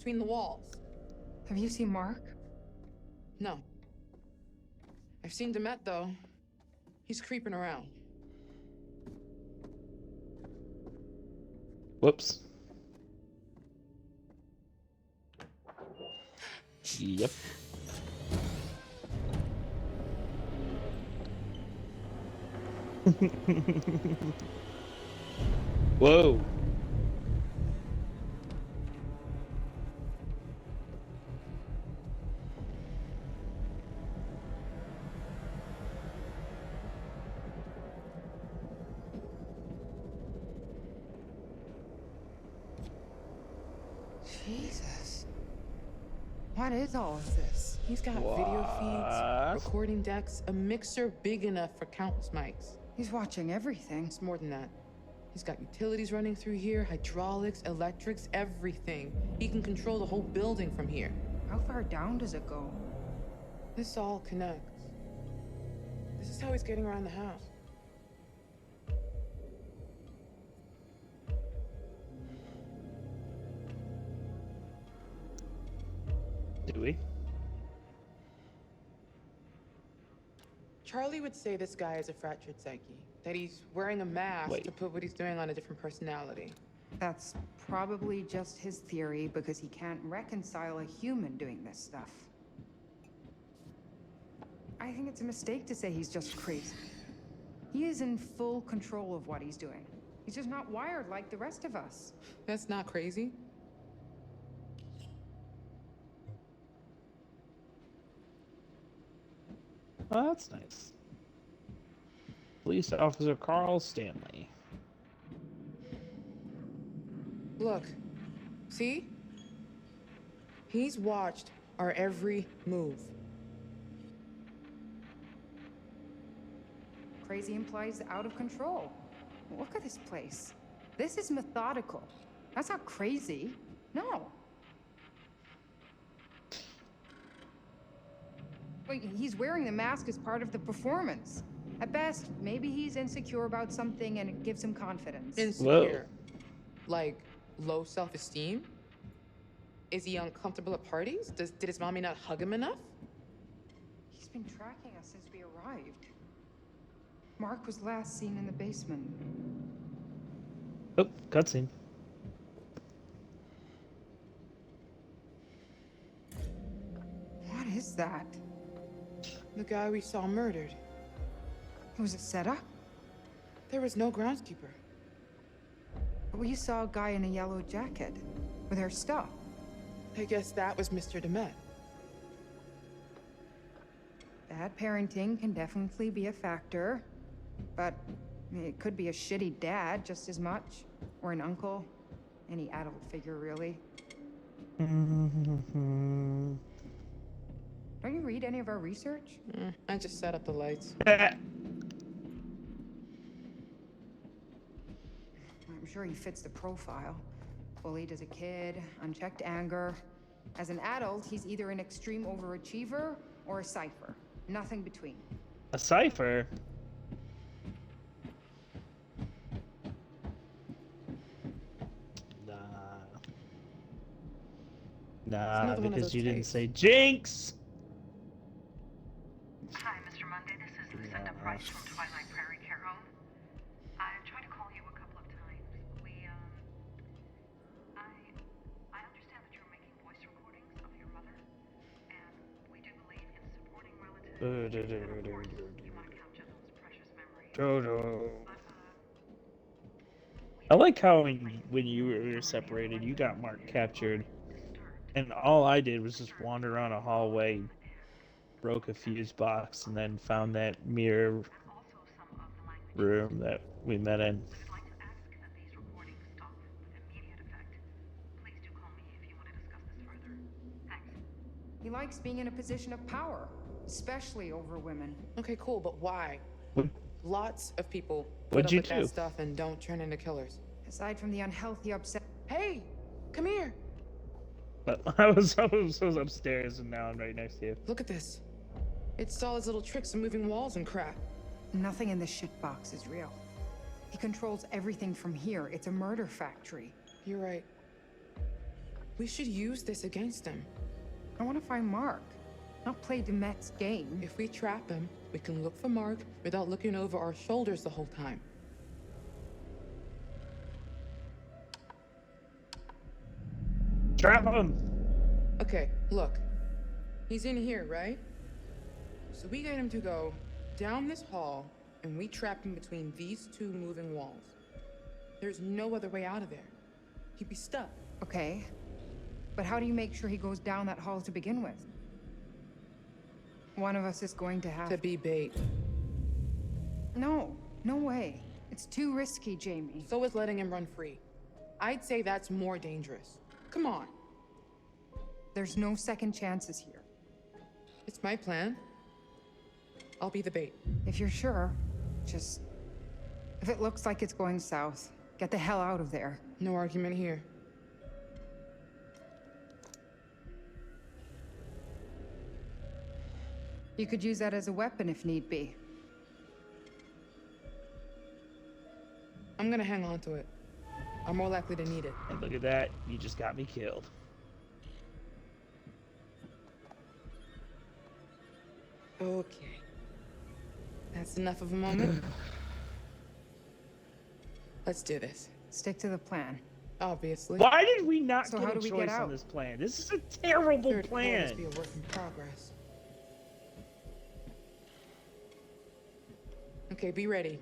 between the walls. Have you seen Mark? No. I've seen Demet, though. He's creeping around. Whoops. Yep. Whoa. Jesus. What is all of this? He's got video What? feeds, recording decks, a mixer big enough for countless mics. He's watching everything. It's more than that. He's got utilities running through here, hydraulics, electrics, everything. He can control the whole building from here. How far down does it go? This all connects. This is how he's getting around the house. Do we? Charlie would say this guy is a fractured psyche, that he's wearing a mask Wait. to put what he's doing on a different personality. That's probably just his theory because he can't reconcile a human doing this stuff. I think it's a mistake to say he's just crazy. He is in full control of what he's doing. He's just not wired like the rest of us. That's not crazy. Oh, that's nice. Police Officer Carl Stanley. Look, see? He's watched our every move. Crazy implies out of control. Look at this place. This is methodical. That's not crazy. No. Wait, he's wearing the mask as part of the performance. At best, maybe he's insecure about something and it gives him confidence. Insecure. Like, low self-esteem? Is he uncomfortable at parties? Did his mommy not hug him enough? He's been tracking us since we arrived. Mark was last seen in the basement. Oh, cutscene. What is that? The guy we saw murdered. It was a setup? There was no groundskeeper. But we saw a guy in a yellow jacket with our stuff. I guess that was Mr. Demet. Bad parenting can definitely be a factor, but it could be a shitty dad just as much, or an uncle, any adult figure really. Don't you read any of our research? I just set up the lights. I'm sure he fits the profile. Bullied as a kid, unchecked anger. As an adult, he's either an extreme overachiever or a cipher. Nothing between. A cipher? Nah. Nah, another one of because those you didn't tapes. say Jinx! Hi, Mr. Monday. This is Lucinda Price from Twilight Prairie Care Home. I tried to call you a couple of times. I understand that you're making voice recordings of your mother, and we do believe in supporting relatives. And of course, you want to capture those precious memories. But, I like how when you were separated, you got Mark captured, and all I did was just wander around a hallway, broke a fuse box, and then found that mirror also some of the language. room that we met in. We would like to ask that these recordings stop with immediate effect. Please do call me if you want to discuss this further. Thanks. He likes being in a position of power, especially over women. Okay, cool, but why? What- Lots of people What'd put up you with do? that stuff and don't turn into killers. Aside from the unhealthy upset. Hey, come here. But I was upstairs, and now I'm right next to you. Look at this. It's all his little tricks of moving walls and crap. Nothing in this shitbox is real. He controls everything from here. It's a murder factory. You're right. We should use this against him. I want to find Mark, not play Demet's game. If we trap him, we can look for Mark without looking over our shoulders the whole time. Trap him! Okay, look. He's in here, right? So we get him to go down this hall, and we trap him between these two moving walls. There's no other way out of there. He'd be stuck. Okay, but how do you make sure he goes down that hall to begin with? One of us is going to have To be bait. No, no way. It's too risky, Jamie. So is letting him run free. I'd say that's more dangerous. Come on. There's no second chances here. It's my plan. I'll be the bait. If you're sure, just... If it looks like it's going south, get the hell out of there. No argument here. You could use that as a weapon if need be. I'm gonna hang on to it. I'm more likely to need it. And look at that, you just got me killed. Okay. That's enough of a moment. Let's do this. Stick to the plan. Obviously. Why did we not So get how a do we choice get on out? this plan? This is a terrible Third floor must be plan. a work in progress. Okay, be ready.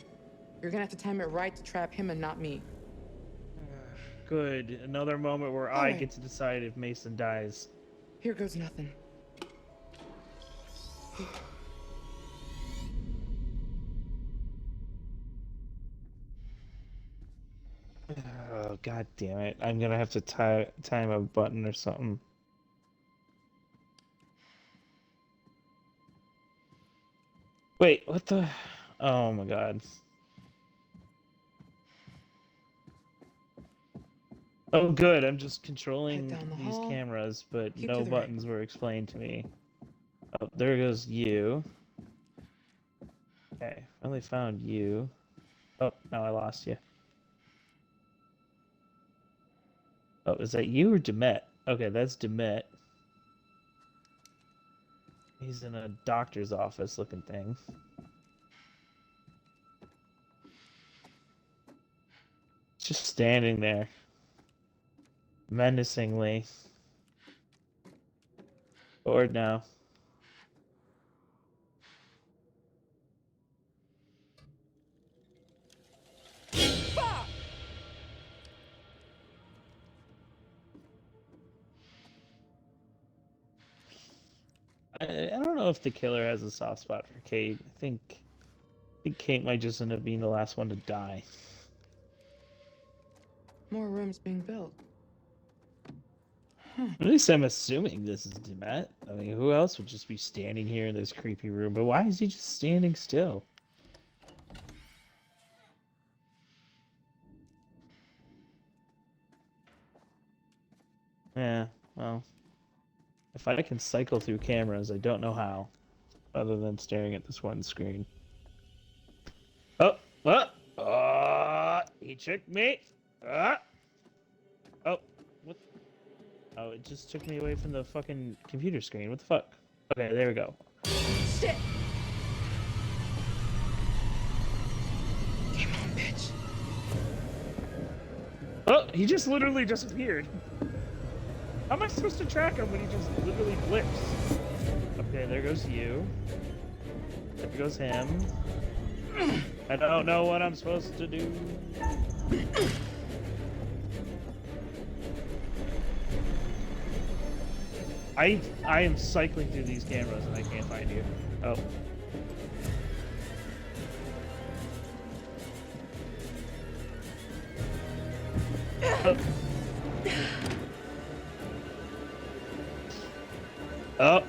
You're gonna have to time it right to trap him and not me. Good. Another moment where I Alright. get to decide if Mason dies. Here goes nothing. Oh, god damn it. I'm gonna have to time a button or something. Wait, what the? Oh my god. Oh good, I'm just controlling down the these hall. cameras, but Keep no to the right. buttons were explained to me. Oh, there goes you. Okay, finally found you. Oh, now I lost you. Oh, is that you or Demet? Okay, that's Demet. He's in a doctor's office looking thing. Just standing there. Menacingly. Bored now. I don't know if the killer has a soft spot for Kate. I think Kate might just end up being the last one to die. More rooms being built. At least I'm assuming this is Demet. I mean, who else would just be standing here in this creepy room? But why is he just standing still? Yeah, well, if I can cycle through cameras, I don't know how, other than staring at this one screen. Oh, he tricked me. Oh, what? Oh, it just took me away from the fucking computer screen. What the fuck? Okay, there we go. Shit! Come on, bitch. Oh, he just literally disappeared. How am I supposed to track him when he just literally blips? Okay, there goes you. There goes him. I don't know what I'm supposed to do. I am cycling through these cameras and I can't find you. Oh. Oh. Oh.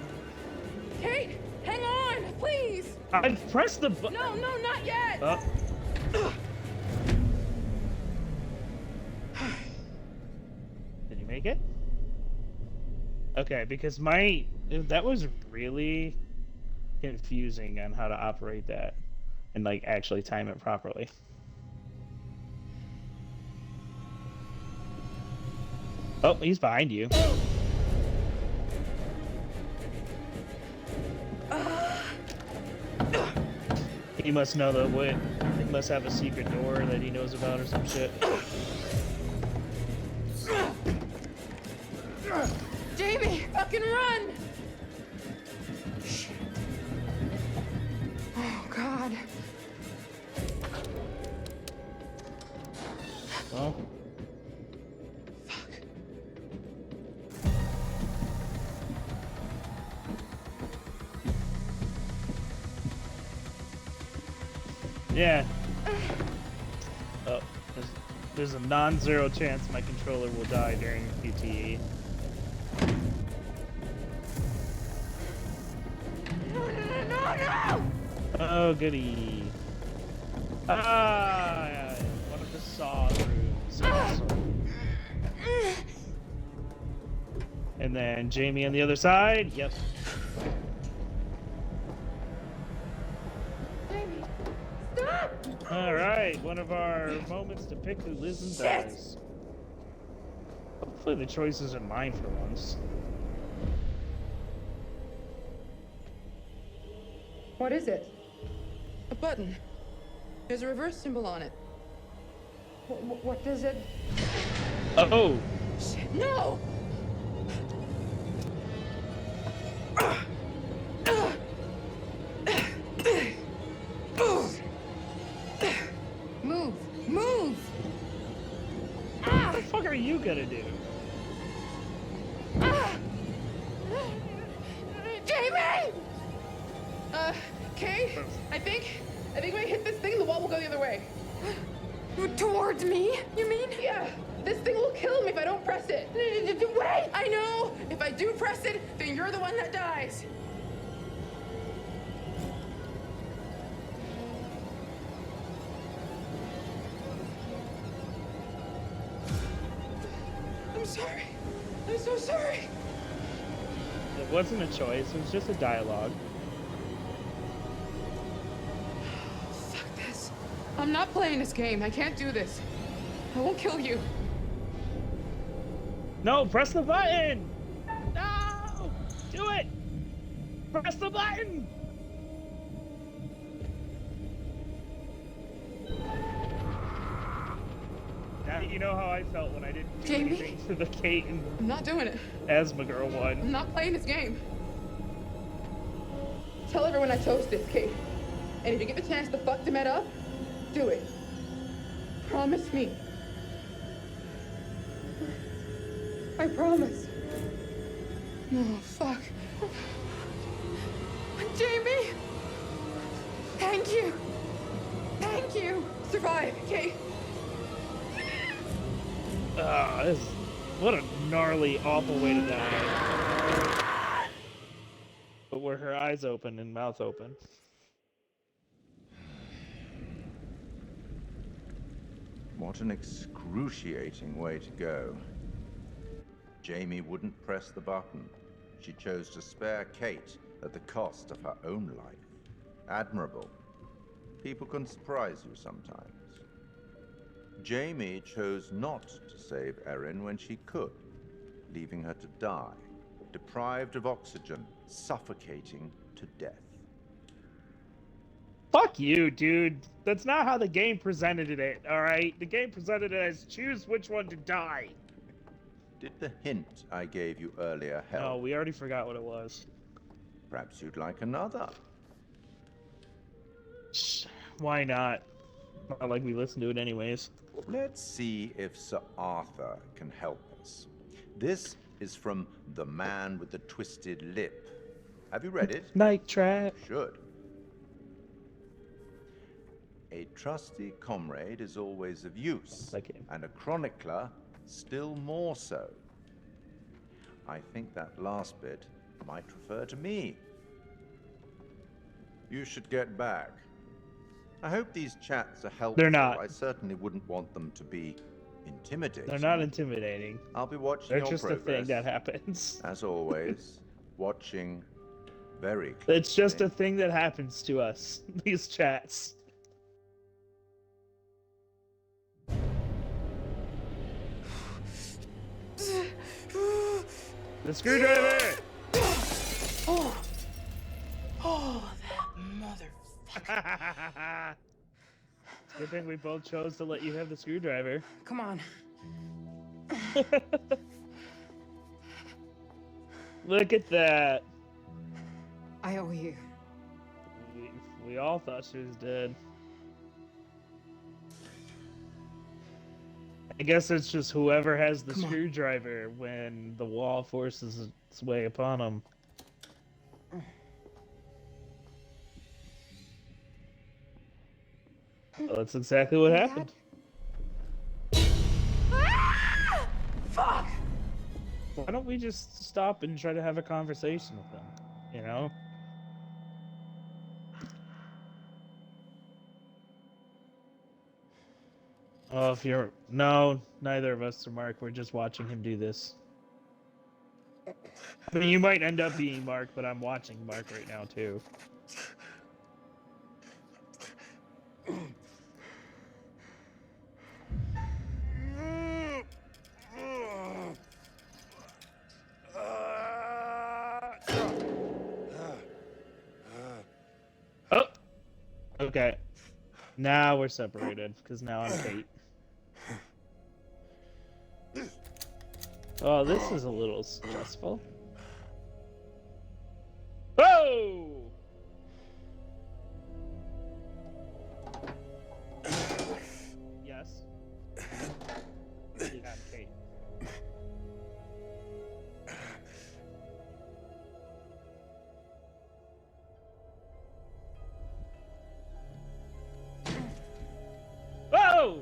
Kate, hang on, please. I've pressed the button. No, not yet. Oh. Did you make it? Okay, because that was really confusing on how to operate that and like actually time it properly. Oh, he's behind you. He must know the way. He must have a secret door that he knows about or some shit. Jamie, fucking run! Oh, God. Well, Fuck. yeah. Oh, there's a non-zero chance my controller will die during QTE. No! Oh, goody. Ah, one of the saw rooms. And then Jamie on the other side. Yep. Jamie, stop! All right, one of our moments to pick who lives and dies. Hopefully the choice isn't mine for once. What is it? A button. There's a reverse symbol on it. What does it... Oh, Shit, no! Move! Move! what the fuck are you gonna do? Jamie! Kay, I think when I hit this thing, the wall will go the other way. Towards me, you mean? Yeah, this thing will kill me if I don't press it. Wait! I know! If I do press it, then you're the one that dies. I'm sorry. I'm so sorry. It wasn't a choice, it was just a dialogue. Fuck this. I'm not playing this game. I can't do this. I won't kill you. No, press the button! No! Do it! Press the button! Now you know how I felt when I didn't do Jamie? anything for the Kate and I'm not doing it. Asthma Girl I'm one. not playing this game. Tell everyone I chose this, Kate. And if you get the chance to fuck Demet up, do it. Promise me. I promise. Oh, fuck. Jamie! Thank you! Thank you! Survive, Kate. Ah, what a gnarly, awful way to die. But were her eyes open and mouth open. What an excruciating way to go. Jamie wouldn't press the button. She chose to spare Kate at the cost of her own life. Admirable. People can surprise you sometimes. Jamie chose not to save Erin when she could, leaving her to die, deprived of oxygen, suffocating to death. Fuck you, dude. That's not how the game presented it, alright? The game presented it as choose which one to die. Did the hint I gave you earlier help? No, we already forgot what it was. Perhaps you'd like another. Why not? Not like we listened to it anyways. Let's see if Sir Arthur can help us. This is from The Man with the Twisted Lip. Have you read it? Night Trap. Should. A trusty comrade is always of use, That game. and a chronicler still more so. I think that last bit might refer to me. You should get back. I hope these chats are helpful. They're not. I certainly wouldn't want them to be intimidating. They're not intimidating. I'll be watching They're your just progress. a thing that happens. As always, watching very closely. It's just a thing that happens to us, these chats. The screwdriver! Oh, that mother. It's a good thing we both chose to let you have the screwdriver. Come on. Look at that. I owe you. We all thought she was dead. I guess it's just whoever has the Come on. screwdriver when the wall forces its way upon them. Well, that's exactly what Dad? happened. Fuck! Why don't we just stop and try to have a conversation with them? You know? Oh, if you're... No, neither of us are Mark. We're just watching him do this. I mean, you might end up being Mark, but I'm watching Mark right now, too. Oh! Okay. Now we're separated, because now I'm Kate. Oh, this is a little stressful. Whoa! Yes. Yeah, I'm Kate. Whoa!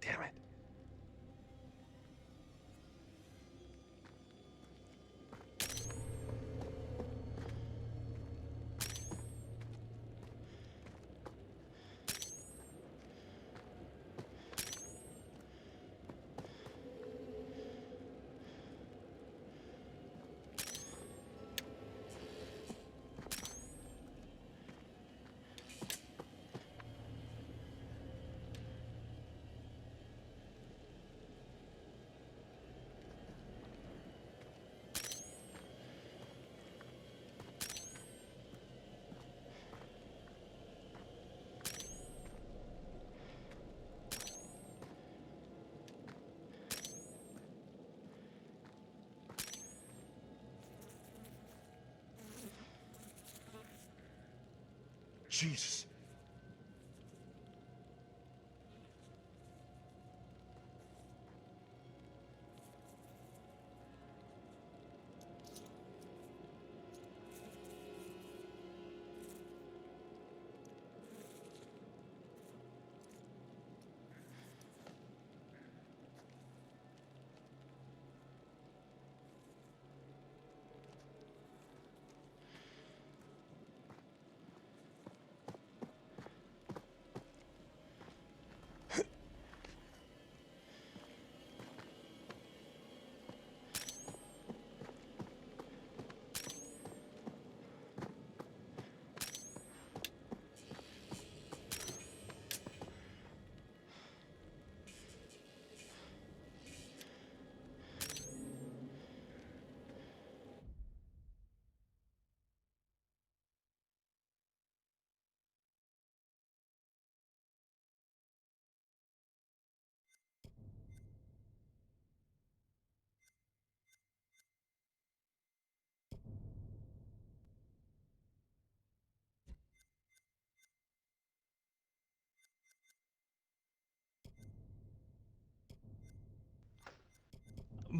Damn it. Jesus.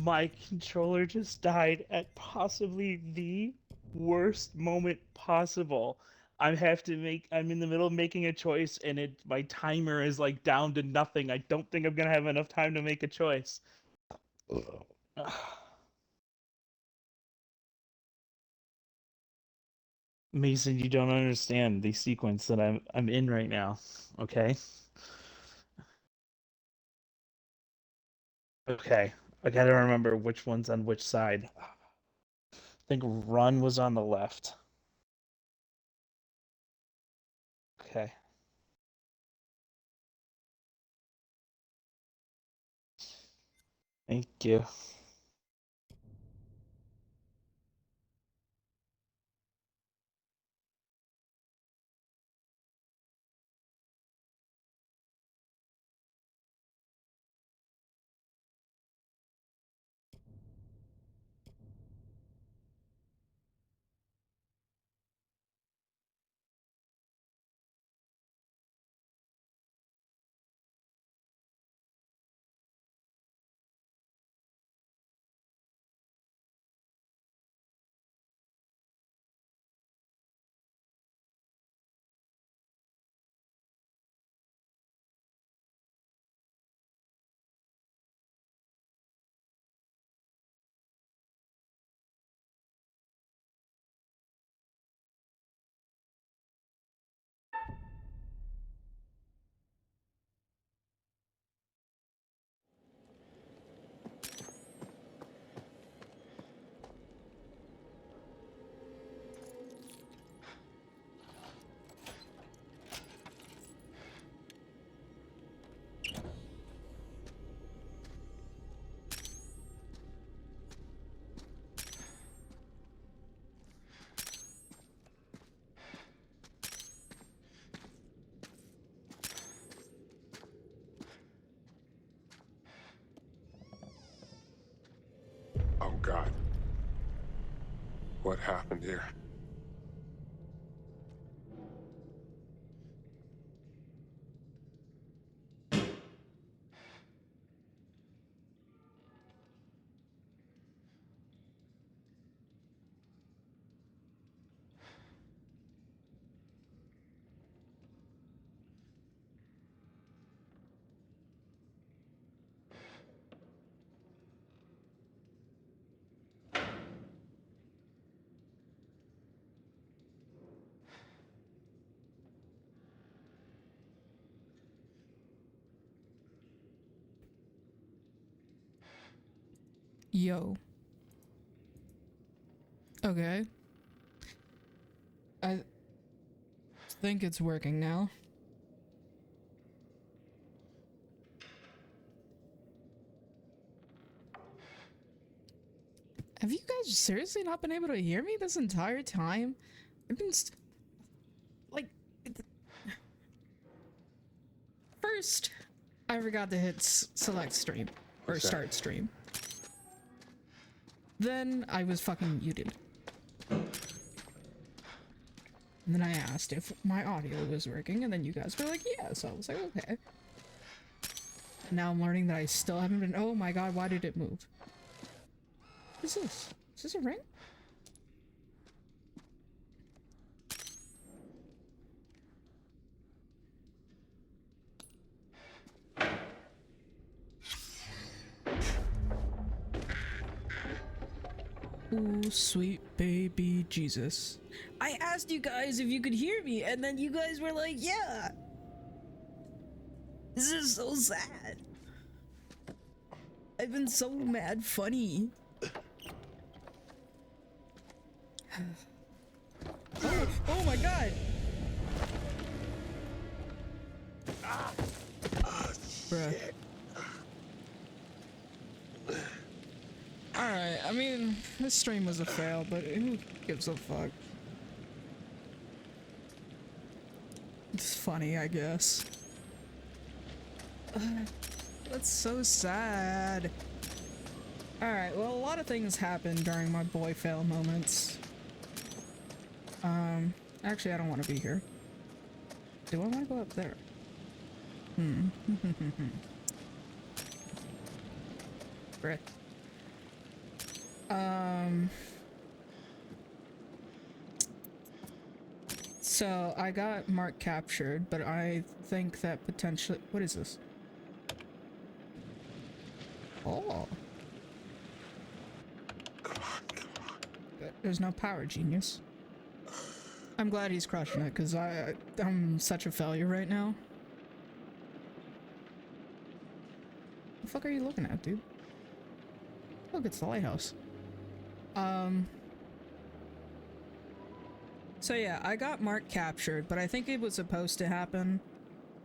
My controller just died at possibly the worst moment possible. I'm in the middle of making a choice and my timer is like down to nothing. I don't think I'm gonna have enough time to make a choice. Mason, you don't understand the sequence that I'm in right now, okay? Okay. I gotta remember which one's on which side. I think run was on the left. Okay. Thank you. Oh, God. What happened here? Yo. Okay. I think it's working now. Have you guys seriously not been able to hear me this entire time? I've been like first I forgot to hit select stream or What's that? start stream. Then I was fucking muted. And then I asked if my audio was working, and then you guys were like, yeah, so I was like, okay. And now I'm learning that I still haven't been- oh my god, why did it move? What is this? Is this a ring? Ooh, sweet baby Jesus. I asked you guys if you could hear me, and then you guys were like, yeah. This is so sad. I've been so mad funny. Oh my god. Bruh. Alright, I mean, this stream was a fail, but who gives a fuck? It's funny, I guess. That's so sad. Alright, well, a lot of things happened during my boy fail moments. Actually, I don't want to be here. Do I want to go up there? Bruh. So I got Mark captured, but I think that potentially, what is this? Oh. There's no power, genius. I'm glad he's crushing it, because I'm such a failure right now. The fuck are you looking at, dude? Look, it's the lighthouse. So yeah, I got Mark captured, but I think it was supposed to happen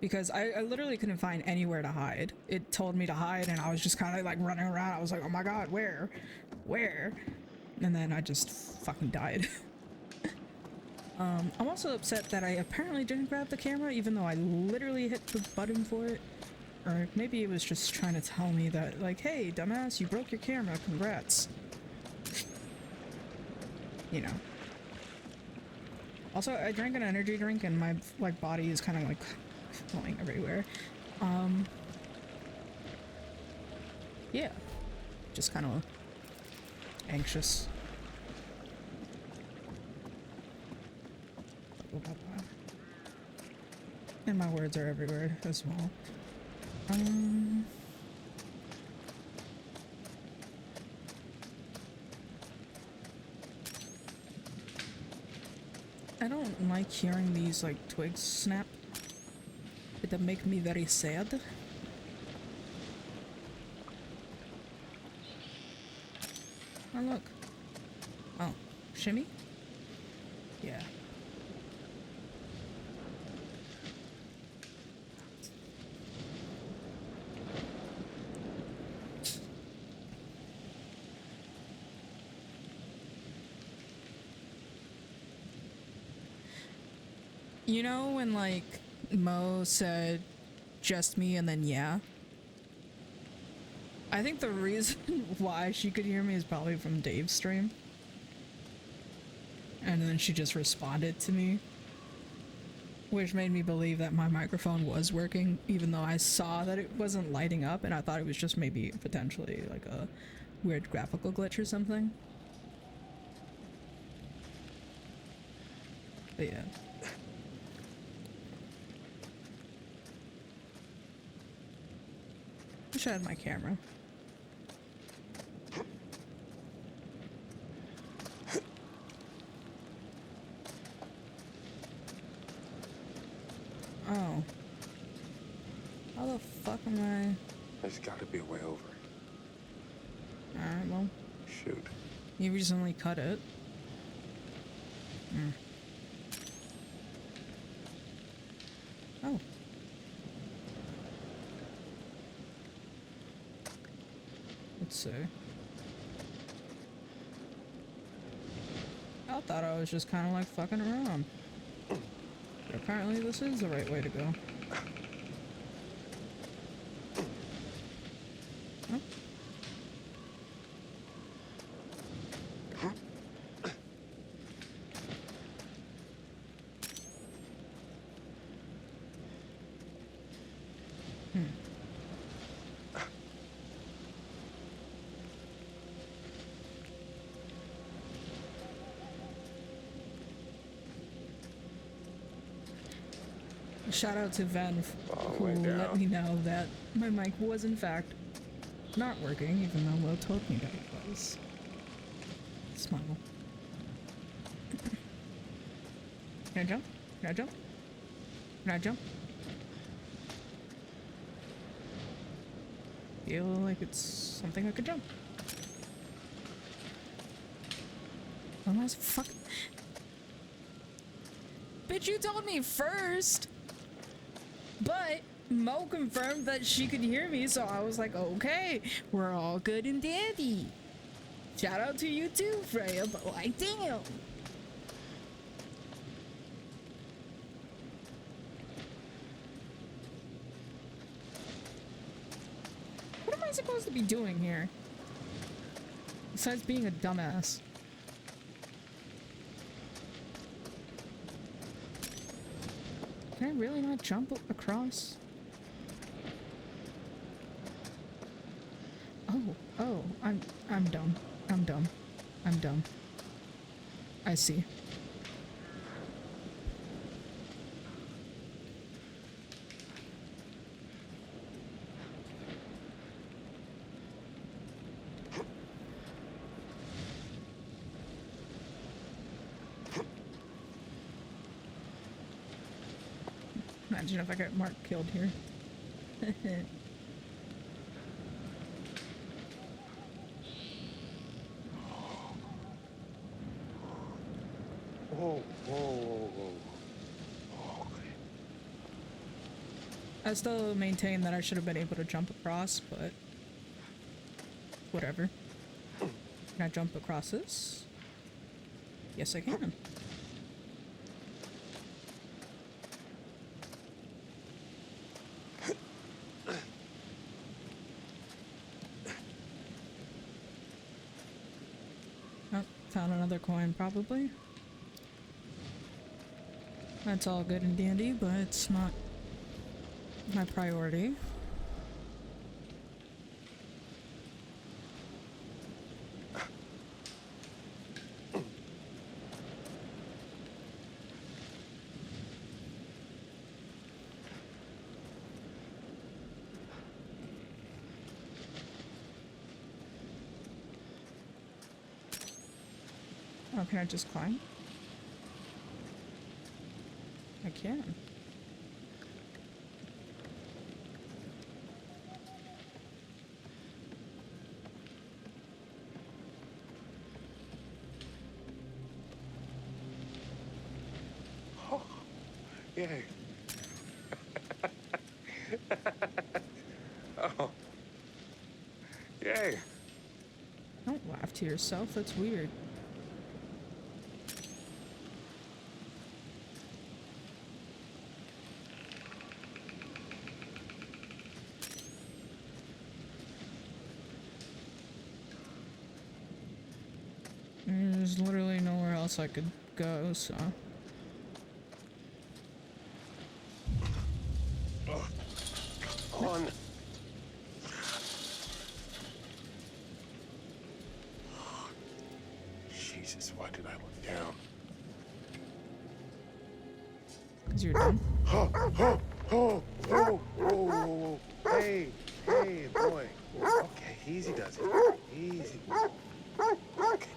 because I literally couldn't find anywhere to hide. It told me to hide and I was just kind of like running around. I was like, oh my god, where? Where? And then I just fucking died. I'm also upset that I apparently didn't grab the camera even though I literally hit the button for it. Or maybe it was just trying to tell me that, like, hey, dumbass, you broke your camera, congrats. You know. Also, I drank an energy drink and my, like, body is kind of, like, flowing everywhere. Yeah. Just kind of anxious. And my words are everywhere as well. I don't like hearing these like twigs snap. It make me very sad. Oh look. Oh, shimmy? Yeah. You know when, like, Mo said, just me and then yeah? I think the reason why she could hear me is probably from Dave's stream. And then she just responded to me. Which made me believe that my microphone was working, even though I saw that it wasn't lighting up and I thought it was just maybe potentially like a weird graphical glitch or something. But yeah. Wish I had my camera. Oh. How the fuck am I? There's gotta be a way over. Alright, well. Shoot. You recently cut it. Oh. Let's see. I thought I was just kind of like fucking around. But apparently this is the right way to go. Oh. Shout out to Ven who let me know that my mic was in fact not working, even though Will told me that it was. Smile. Can I jump? Can I jump? Can I jump? Feel like it's something I could jump. Unless fuck. Bitch, you told me first! But Mo confirmed that she could hear me, so I was like, okay, we're all good and dandy. Shout out to you too, Freya, but like, damn. What am I supposed to be doing here? Besides being a dumbass. Can I really not jump across? Oh, I'm dumb. I'm I'm dumb. I'm dumb. I see. Imagine if I got Mark killed here. Whoa, whoa, whoa, whoa. Okay. I still maintain that I should have been able to jump across, but whatever. Can I jump across this? Yes, I can. Oh, found another coin, probably. That's all good and dandy, but it's not my priority. Oh, can I just climb? I can. Oh, yay. Oh. Yay. Don't laugh to yourself, that's weird. There's literally nowhere else I could go, so... On. Jesus, why did I look down? 'Cause you're dumb. Oh, oh, oh, oh, oh, oh, oh. Hey, hey, boy. Okay, easy does it. Easy. Okay.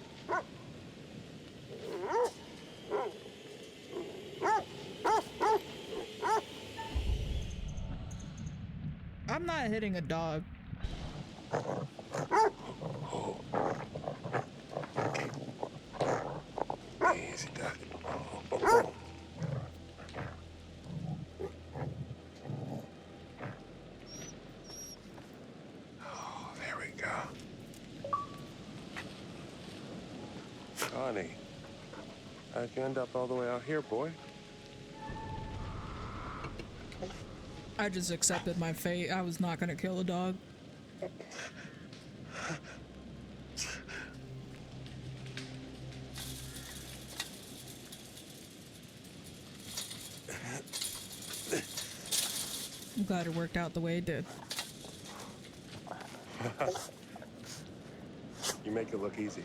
I'm not hitting a dog. Easy does it. Oh, oh, oh. Oh, there we go. Connie, how'd you end up all the way out here, boy? I just accepted my fate. I was not gonna kill a dog. I'm glad it worked out the way it did. You make it look easy.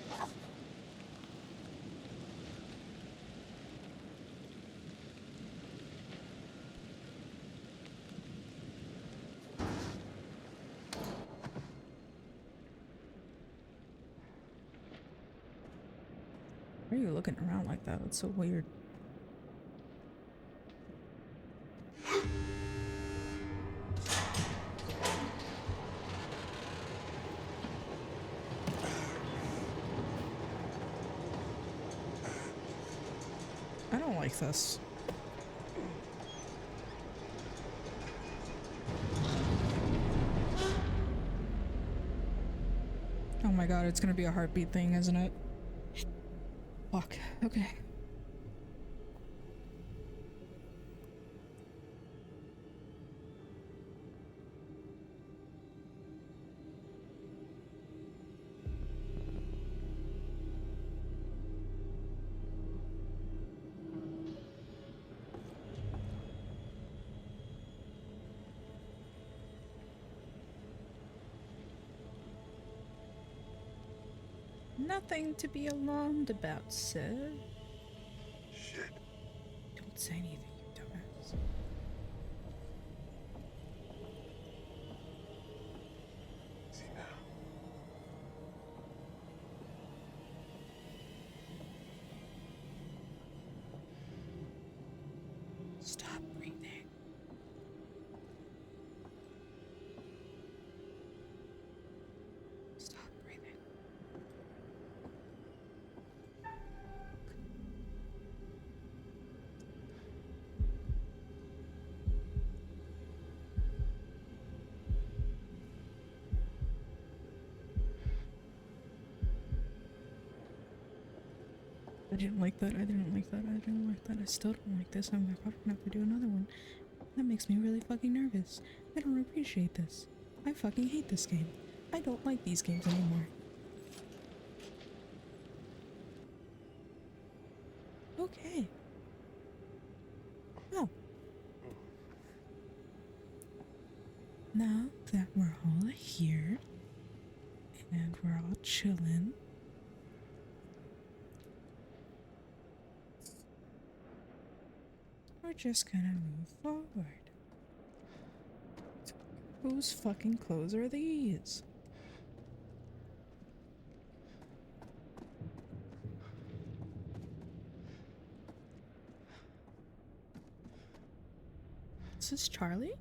Why are you looking around like that? That's so weird. I don't like this. Oh my god, it's gonna be a heartbeat thing, isn't it? Fuck. Okay. Nothing to be alarmed about, sir. Shit. Don't say anything, you dumbass. Easy now. Stop breathing. Stop breathing. I didn't like that, I didn't like that, I didn't like that, I still don't like this. I'm gonna have to do another one. That makes me really fucking nervous. I don't appreciate this. I fucking hate this game. I don't like these games anymore. Okay. Well. Now that we're all here, and we're all chilling, we're just gonna move forward. Whose fucking clothes are these? Is this Charlie?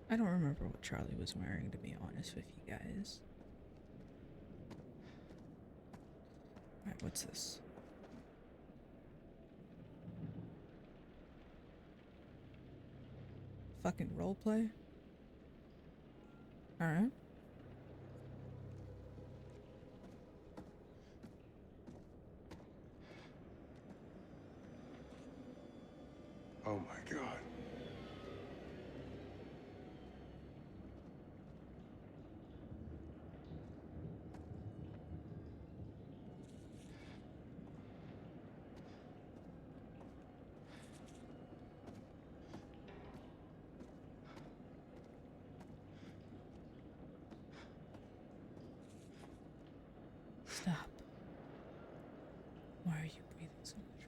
I don't remember what Charlie was wearing, to be honest with you guys. Alright, what's this? Fucking roleplay? Alright. Oh my god. Stop. Why are you breathing so much?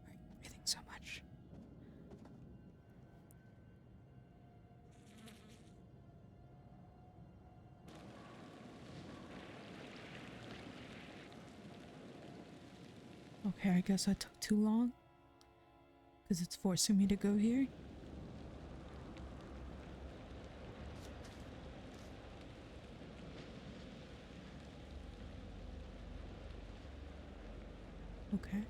Why are you breathing so much? Okay, I guess I took too long. Because it's forcing me to go here. Okay.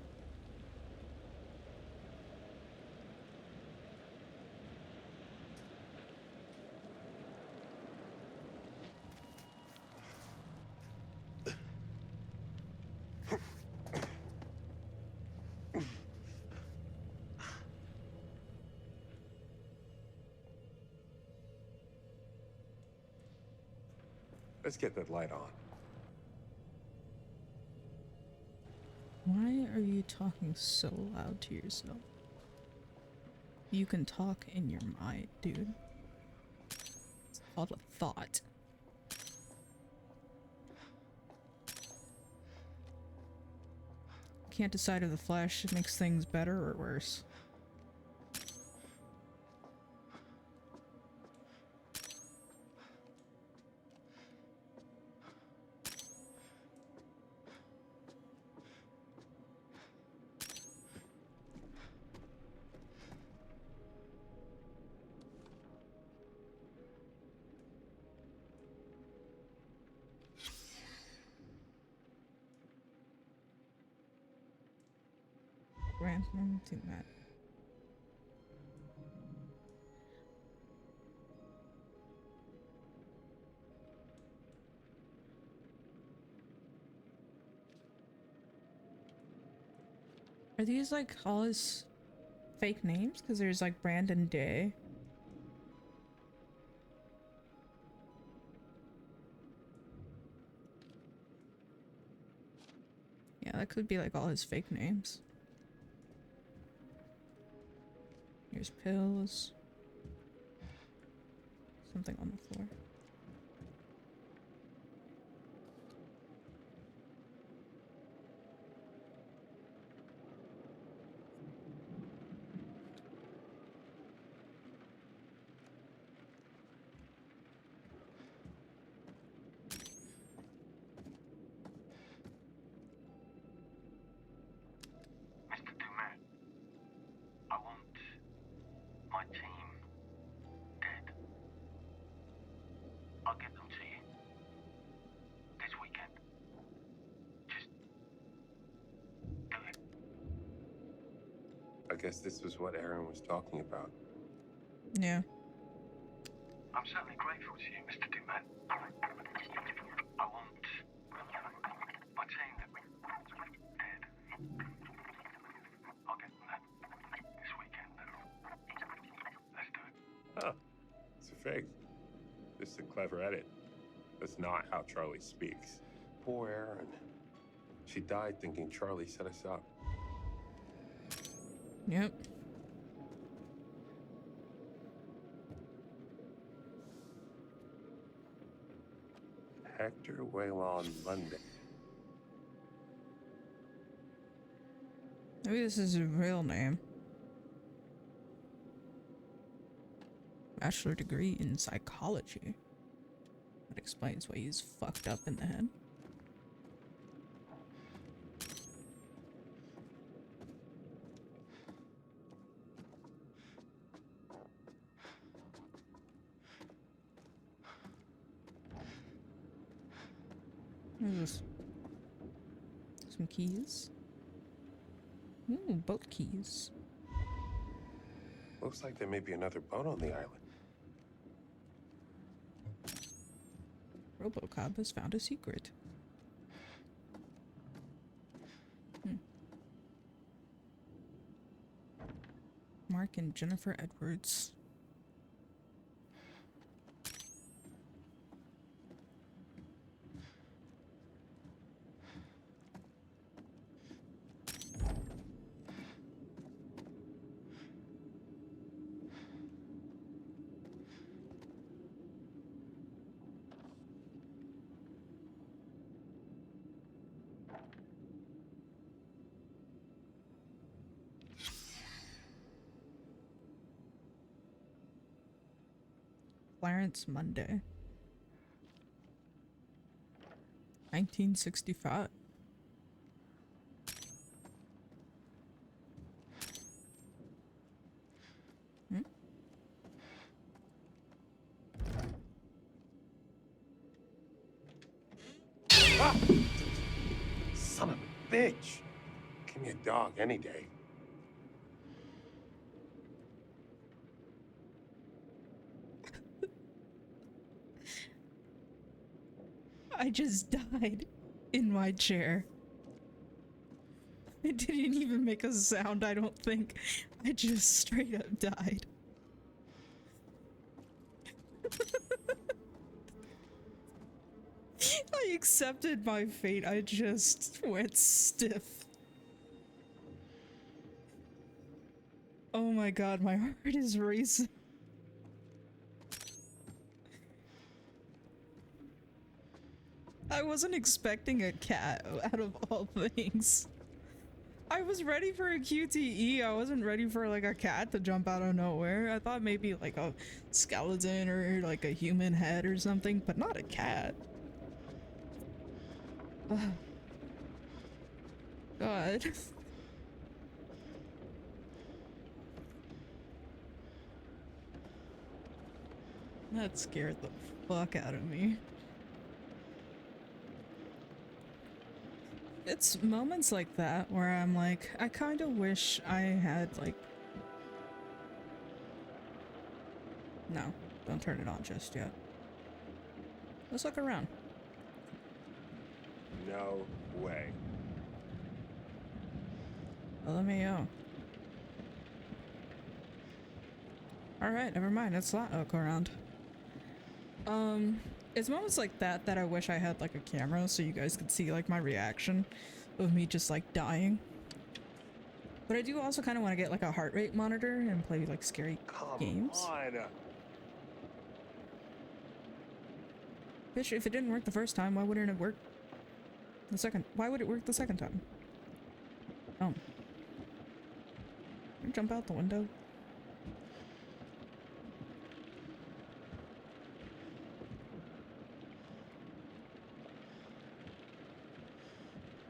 Let's get that light on. Why are you talking so loud to yourself? You can talk in your mind, dude. It's called a thought. Can't decide if the flash makes things better or worse. Random to that. Are these like all his fake names? Because there's like Brandon Day. Yeah, that could be like all his fake names. There's pills. Something on the floor. Mr. Dumet, I want my team dead. I'll get them to you this weekend. Just do it. I guess this was what Aaron was talking about. Yeah. I'm certainly grateful to you, Mr. Dumet. I want my team dead. I'll get them that this weekend. Let's do it. Oh, it's a fake. Just a clever edit. That's not how Charlie speaks. Poor Aaron. She died thinking Charlie set us up. Yep. Hector Waylon Monday. Maybe this is his real name. Bachelor degree in psychology. That explains why he's fucked up in the head. What is this? Some keys. Ooh, boat keys. Looks like there may be another boat on the island. RoboCop has found a secret. Mark and Jennifer Edwards. Clarence Monday. 1965. Ah! Son of a bitch! Give me a dog any day. I just died in my chair. It didn't even make a sound, I don't think. I just straight up died. I accepted my fate. I just went stiff. Oh my god, my heart is racing. I wasn't expecting a cat, out of all things. I was ready for a QTE, I wasn't ready for like a cat to jump out of nowhere. I thought maybe like a skeleton or like a human head or something, but not a cat. God. That scared the fuck out of me. It's moments like that where I'm like, I kind of wish I had like... No, don't turn it on just yet. Let's look around. No way. Well, let me go. Alright, never mind, let's not look around. It's moments like that that I wish I had like a camera so you guys could see like my reaction of me just like dying. But I do also kind of want to get like a heart rate monitor and play like scary games. On. Bitch, if it didn't work the first time, why wouldn't it work the second? Why would it work the second time? Oh. Can I jump out the window?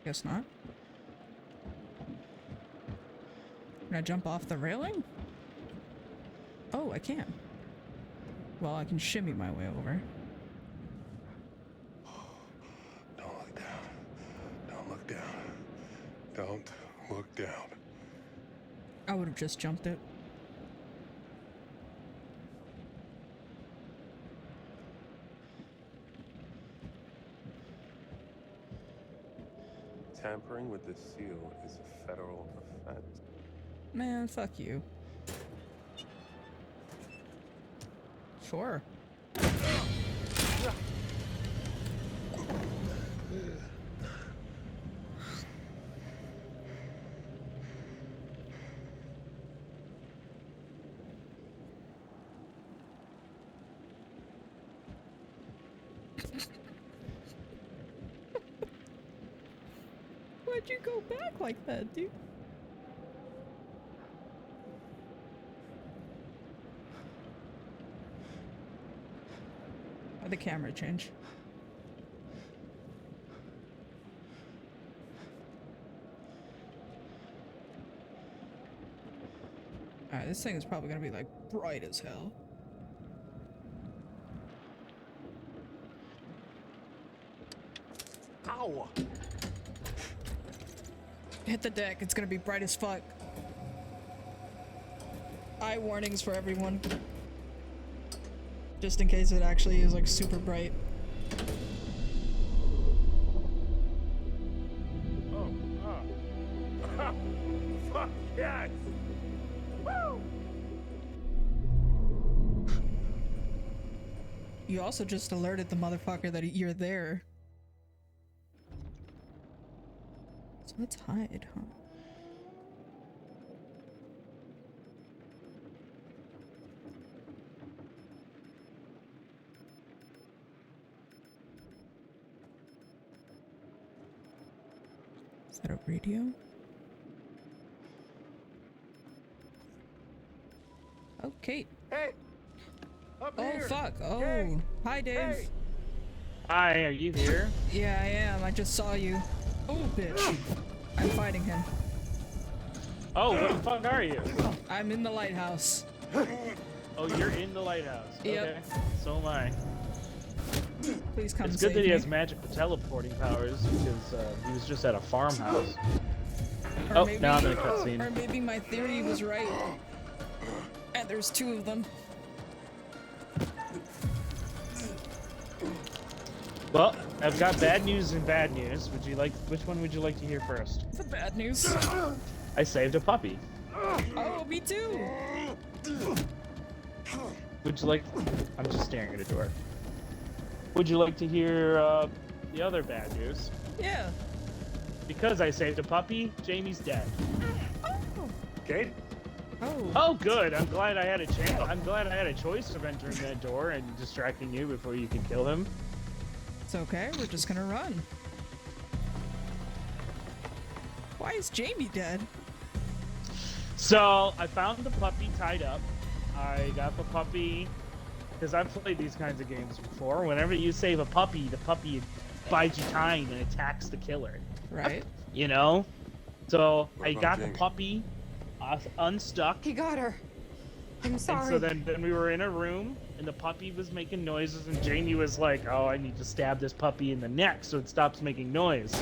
Guess not. Can I jump off the railing? Oh, I can. Well, I can shimmy my way over. Don't look down. Don't look down. Don't look down. I would have just jumped it. Tampering with the seal is a federal offense. Man, fuck you. Sure. Why'd you go back like that, dude? Why'd the camera change? Alright, this thing is probably gonna be like bright as hell. Ow! Hit the deck, it's gonna be bright as fuck. Eye warnings for everyone. Just in case it actually is like super bright. Fuck yes! Woo! You also just alerted the motherfucker that you're there. So let's hide, huh? Is that a radio? Oh, Kate. Hey! Up Oh, here! fuck. Oh. Hey! Hi, Dave. Hey! Hi, are you here? Yeah, I am. I just saw you. Oh, bitch. I'm fighting him. Oh, where the fuck are you? I'm in the lighthouse. Oh, you're in the lighthouse. Yep. Okay. So am I. Please come It's save good that he me. has magical teleporting powers because he was just at a farmhouse. Or Oh, maybe, now I'm in a cutscene. Or maybe my theory was right. And there's two of them. Well, I've got bad news and bad news. Would you like? Which one would you like to hear first? The bad news. I saved a puppy. Oh, me too. Would you like? I'm just staring at a door. Would you like to hear the other bad news? Yeah. Because I saved a puppy, Jamie's dead. Kate? Oh. Oh, good. I'm glad I had a chance. I'm glad I had a choice of entering that door and distracting you before you could kill him. It's okay. We're just gonna run. Why is Jamie dead? So I found the puppy tied up. I got the puppy because I've played these kinds of games before. Whenever you save a puppy, the puppy bides you time and attacks the killer. Right. You know? So What I about got Jamie? the puppy unstuck. He got her. I'm And sorry. so then we were in a room and the puppy was making noises and Jamie was like, oh, I need to stab this puppy in the neck so it stops making noise.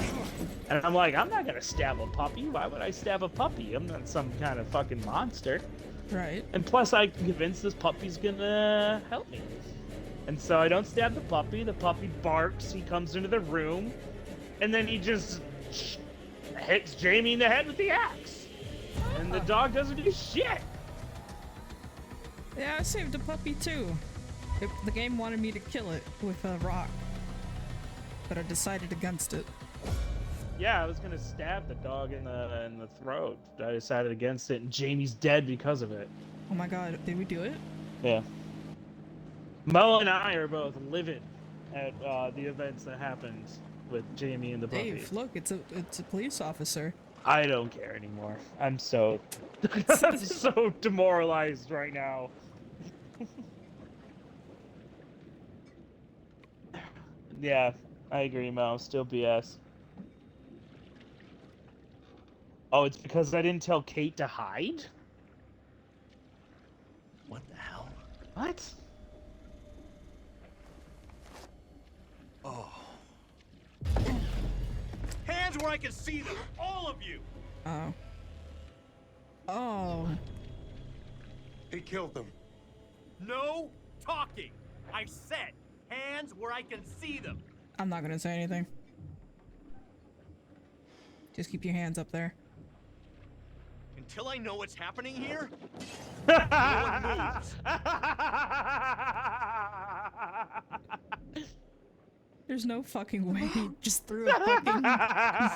And I'm like, I'm not gonna stab a puppy. Why would I stab a puppy? I'm not some kind of fucking monster. Right. And plus I'm convinced this puppy's gonna help me. And so I don't stab the puppy barks, he comes into the room, and then he just hits Jamie in the head with the axe. And the dog doesn't do shit. Yeah, I saved a puppy too. The game wanted me to kill it with a rock. But I decided against it. Yeah, I was gonna stab the dog in the throat. I decided against it, and Jamie's dead because of it. Oh my god, did we do it? Yeah. Mo and I are both livid at the events that happened with Jamie and the puppy. Dave, look, it's a police officer. I don't care anymore. I'm so I'm so demoralized right now. Yeah, I agree, Mo. Still BS. Oh, it's because I didn't tell Kate to hide? What the hell? What? Oh. Hands where I can see them, all of you. Oh. Oh. He killed them. No talking. I said hands where I can see them. I'm not gonna say anything. Just keep your hands up there. Until I know what's happening here, no one moves. There's no fucking way he just threw a fucking...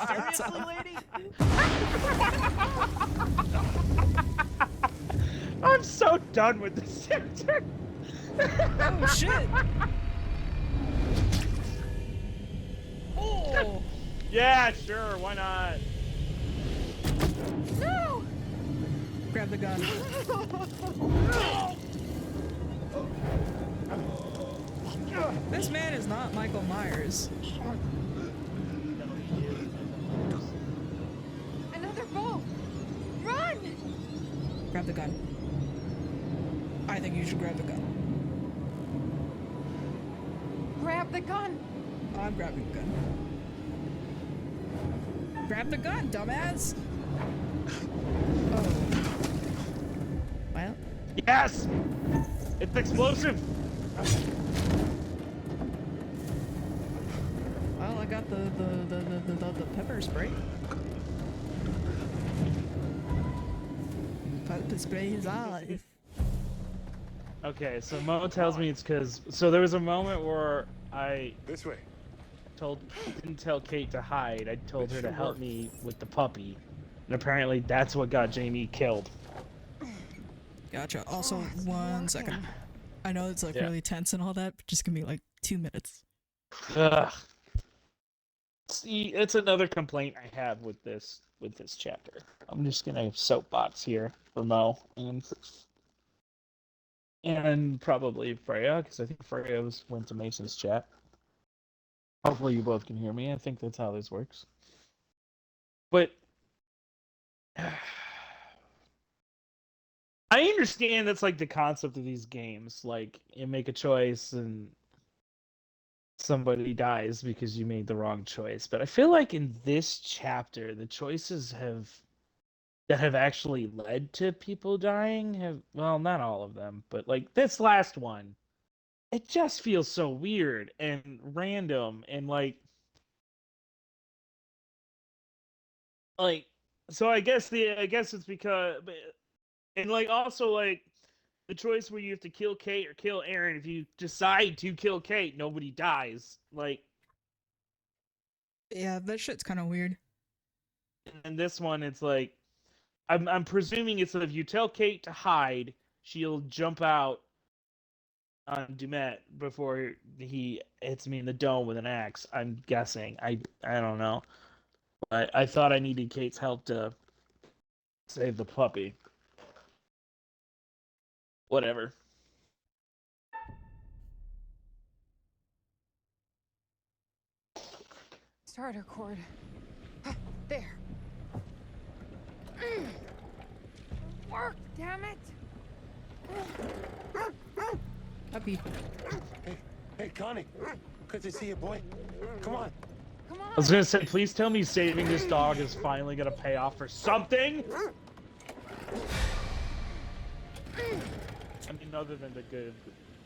Seriously, lady? I'm so done with this chapter. Oh shit! Oh! Yeah, sure, why not? No! Grab the gun. This man is not Michael Myers. Another ball! Run! Grab the gun. I think you should grab the gun. Grab the gun! I'm grabbing the gun. Grab the gun, dumbass! Oh. Well, Yes! It's explosive! well, I got the pepper spray. Pepper spray his eyes. Okay, so Mo tells me it's because... So there was a moment where I This way. didn't tell Kate to hide. I told her to help me with the puppy. And apparently that's what got Jamie killed. Gotcha. Also, 1 second. I know it's like Yeah. really tense and all that, but just give me like 2 minutes. Ugh. See, it's another complaint I have with this chapter. I'm just gonna soapbox here for Mo and probably Freya, because I think Freya went to Mason's chat. Hopefully you both can hear me. I think that's how this works. But I understand that's like the concept of these games. Like, you make a choice and somebody dies because you made the wrong choice. But I feel like in this chapter, the choices that have actually led to people dying have, well, not all of them, but like this last one, it just feels so weird and random and like so I guess it's because, and like also like the choice where you have to kill Kate or kill Aaron. If you decide to kill Kate, nobody dies. Like, Yeah, that shit's kind of weird. and this one, it's like, I'm presuming it's that if you tell Kate to hide, she'll jump out on Dumet before he hits me in the dome with an axe. I'm guessing. I don't know. I thought I needed Kate's help to save the puppy. Whatever. Starter cord. There. Work, damn it! Puppy. Hey, Connie. Good to see you, boy. Come on. Come I was on! gonna say, please tell me saving this dog is finally gonna pay off for something. I mean, other than the good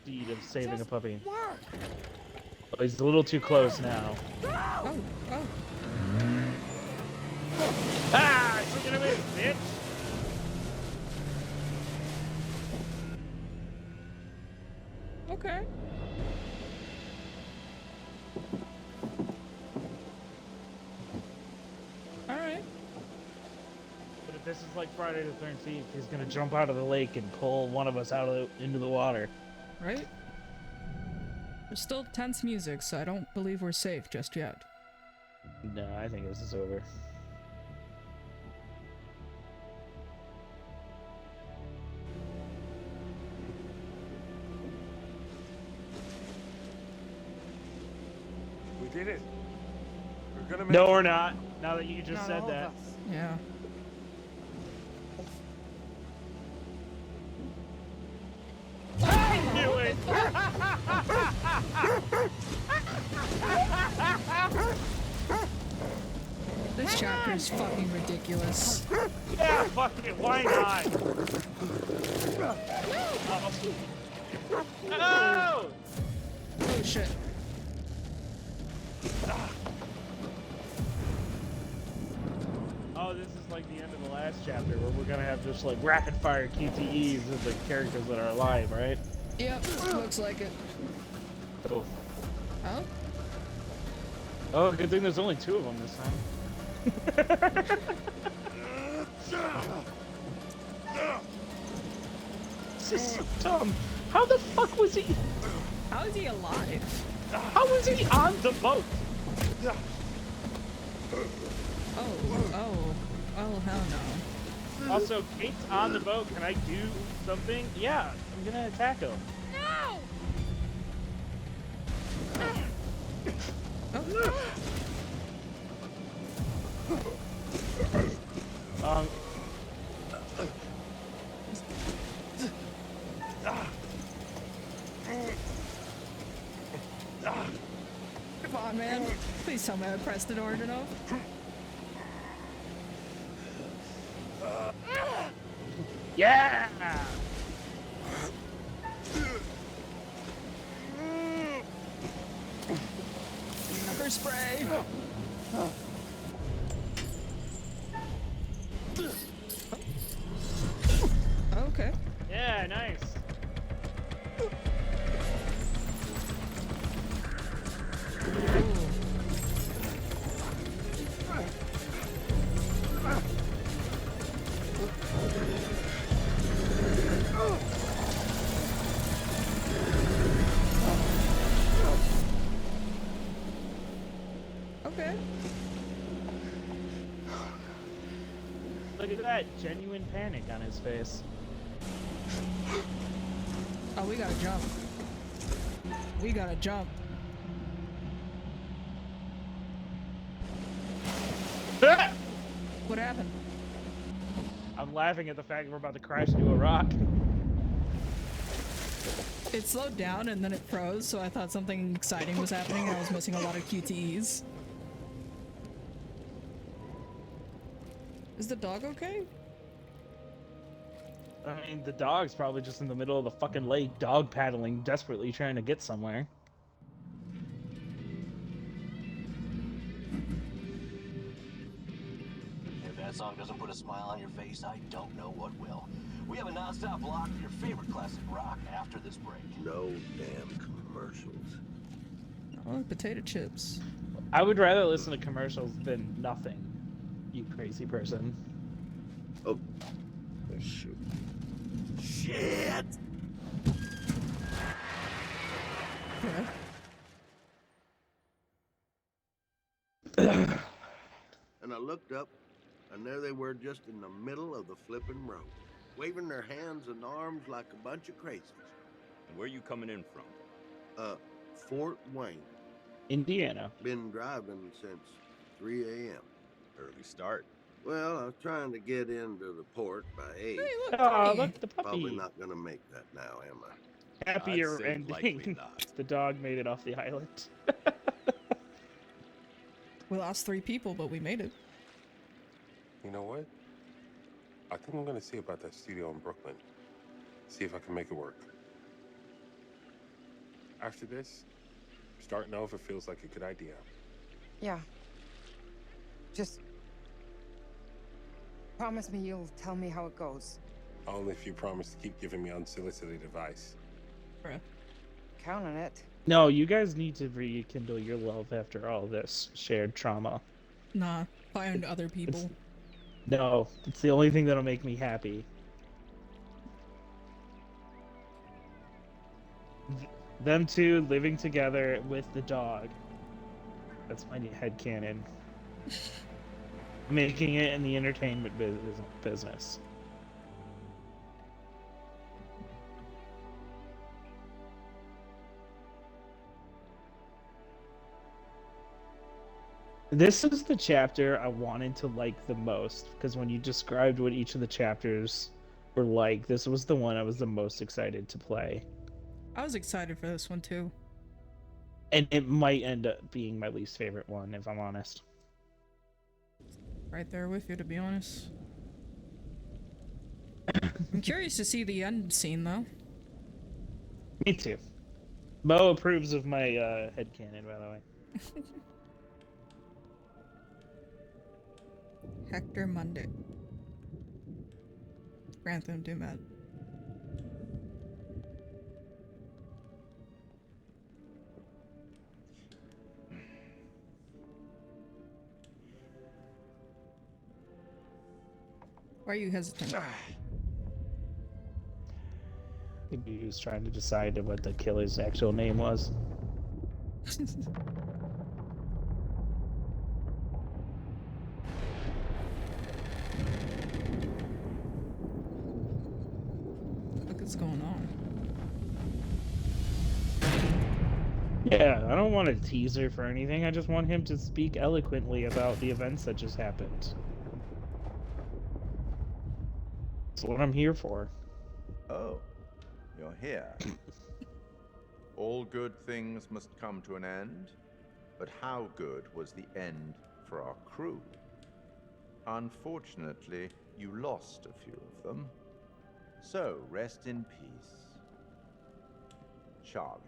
deed of saving a puppy. Work! But he's a little too close now. Oh, oh. Ah! Look at him, bitch! Okay. this is like Friday the 13th. He's gonna jump out of the lake and pull one of us into the water. Right? There's still tense music, so I don't believe we're safe just yet. No, I think this is over. We did it. We're gonna make No, we're not. Now that you just Not said all of that. us. Yeah. I knew it! This chapter is fucking ridiculous. Yeah, fuck it. Why not? No! Oh shit. Oh, this is like the end of the last chapter where we're gonna have just like rapid fire QTEs of the characters that are alive, right? Yep, looks like it. Oh. Oh? Oh, good thing there's only 2 of them this time. This is so dumb. How the fuck was he? How is he alive? How was he on the boat? Oh, hell no. Also, Kate's on the boat. Can I do something? Yeah, I'm gonna attack him. Um. Come on, man. Please tell me I pressed it hard enough. Yeah! Pepper spray. Okay. Yeah, nice. Okay. Look at that genuine panic on his face. Oh, we gotta jump. We gotta jump. What happened? I'm laughing at the fact that we're about to crash into a rock. It slowed down and then it froze, so I thought something exciting was happening and I was missing a lot of QTEs. Is the dog okay? I mean, the dog's probably just in the middle of the fucking lake, dog paddling, desperately trying to get somewhere. If that song doesn't put a smile on your face, I don't know what will. We have a non-stop block for your favorite classic rock after this break. No damn commercials. Oh, potato chips. I would rather listen to commercials than nothing, you crazy person. Oh, shoot. Shit! And I looked up, and there they were just in the middle of the flippin' road, waving their hands and arms like a bunch of crazies. And where you coming in from? Fort Wayne. Indiana. Been driving since 3 a.m. Early start. Well, I was trying to get into the port by 8. Hey, look, Oh, doggy. look, the Probably puppy. not gonna make that now, am I? Happier I'd say likely ending. not. The dog made it off the island. We lost 3 people, but we made it. You know what? I think I'm gonna see about that studio in Brooklyn. See if I can make it work. After this, start to know if it feels like a good idea. Yeah. Just promise me you'll tell me how it goes. Only if you promise to keep giving me unsolicited advice. Bruh. Count on it. No, you guys need to rekindle your love after all this shared trauma. Nah, find other people. No, it's the only thing that'll make me happy. Them two living together with the dog. That's my headcanon. Making it in the entertainment business. This is the chapter I wanted to like the most, because when you described what each of the chapters were like, this was the one I was the most excited to play. I was excited for this one too. And it might end up being my least favorite one, if I'm honest. Right there with you, to be honest. I'm curious to see the end scene, though. Me too. Mo approves of my headcanon, by the way. Hector Mundy. Grantham Dumet. Why are you hesitant? Maybe he was trying to decide what the killer's actual name was. Look what's going on. Yeah, I don't want a teaser for anything. I just want him to speak eloquently about the events that just happened. That's what I'm here for. Oh, you're here. All good things must come to an end, but how good was the end for our crew? Unfortunately, you lost a few of them. So, rest in peace. Charlie,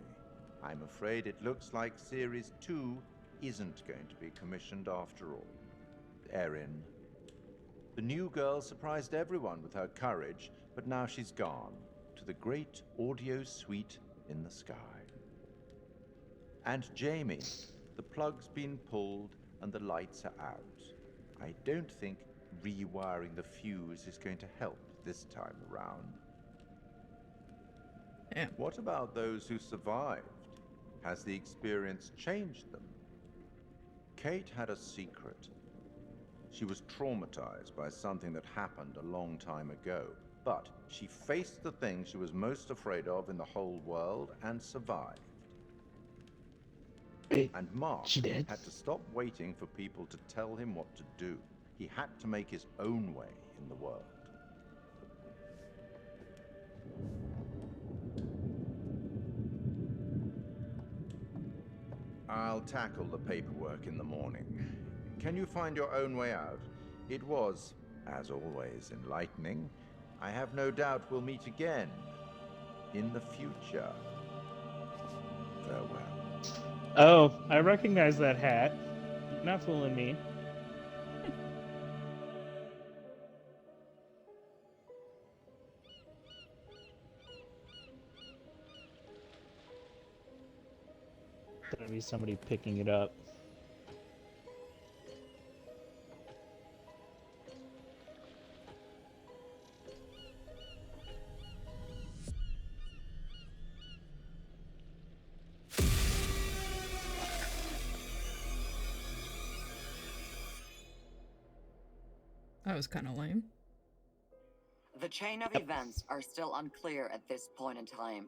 I'm afraid it looks like Series 2 isn't going to be commissioned after all. Erin. The new girl surprised everyone with her courage, but now she's gone to the great audio suite in the sky. And Jamie, the plug's been pulled and the lights are out. I don't think rewiring the fuse is going to help this time around. Yeah. What about those who survived? Has the experience changed them? Kate had a secret. She was traumatized by something that happened a long time ago, but she faced the thing she was most afraid of in the whole world and survived. And Mark had to stop waiting for people to tell him what to do. He had to make his own way in the world. I'll tackle the paperwork in the morning. Can you find your own way out? It was, as always, enlightening. I have no doubt we'll meet again in the future. Farewell. Oh, I recognize that hat. Not fooling me. There'll be somebody picking it up. That was kind of lame. The chain of events are still unclear at this point in time.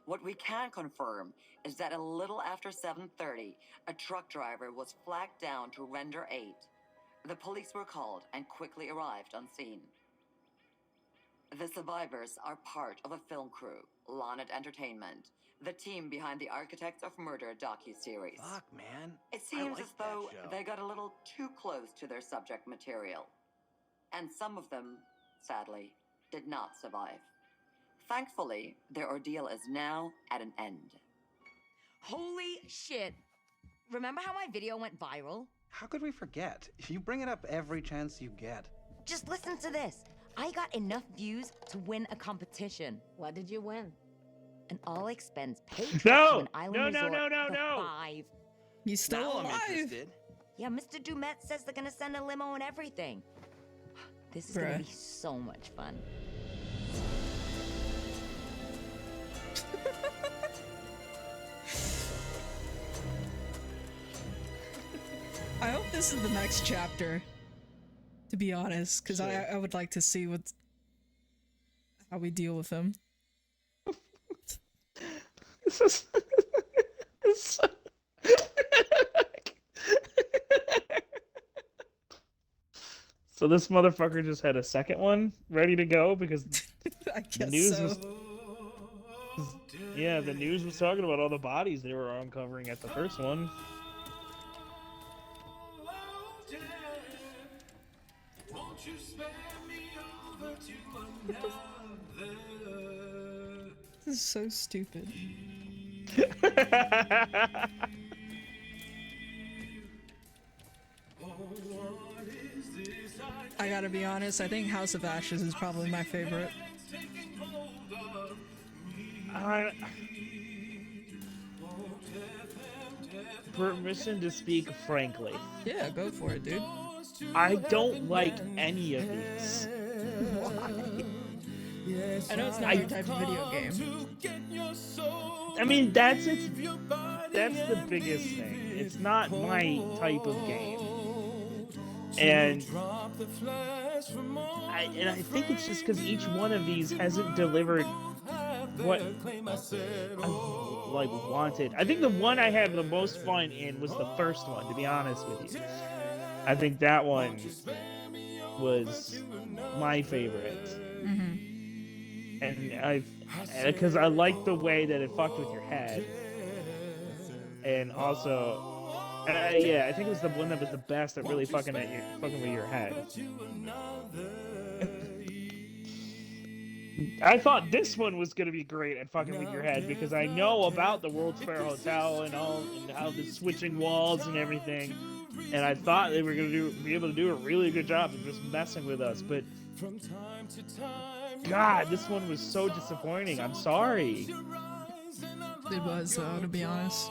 What we can confirm is that a little after 7:30, a truck driver was flagged down to Render 8. The police were called and quickly arrived on scene. The survivors are part of a film crew, Lonnet Entertainment, the team behind the Architects of Murder docuseries. Fuck, man. It seems like as though that show. they got a little too close to their subject material. And some of them, sadly, did not survive. Thankfully, their ordeal is now at an end. Holy shit. Remember how my video went viral? How could we forget? You bring it up every chance you get. Just listen to this. I got enough views to win a competition. What did you win? An all-expense paid trip No! to an island resort for No. 5. He's still Now I'm alive. interested. Yeah, Mr. Dumet says they're gonna send a limo and everything. This is gonna Bruh. be so much fun. I hope this is the next chapter, to be honest, because I would like to see how we deal with him. This is it's so- So this motherfucker just had a second one ready to go because I the guess news so. was yeah, the news was talking about all the bodies they were uncovering at the first one. This is so stupid. I gotta be honest, I think House of Ashes is probably my favorite. Permission to speak frankly. Yeah, go for it, dude. I don't like any of these. I know it's not your type of video game. I mean, that's the biggest thing. It's not my type of game. And I think it's just because each one of these hasn't delivered what I wanted. I think the one I had the most fun in was the first one, to be honest with you. I think that one was my favorite. Mm-hmm. And because I like the way that it fucked with your head. And also, yeah, I think it was the one that was the best at really fucking with your head. I thought this one was gonna be great at fucking with your head because I know about the World's Fair Hotel and how the switching walls and everything, and I thought they were gonna be able to do a really good job of just messing with us. But God, this one was so disappointing. I'm sorry. It was, though, to be honest.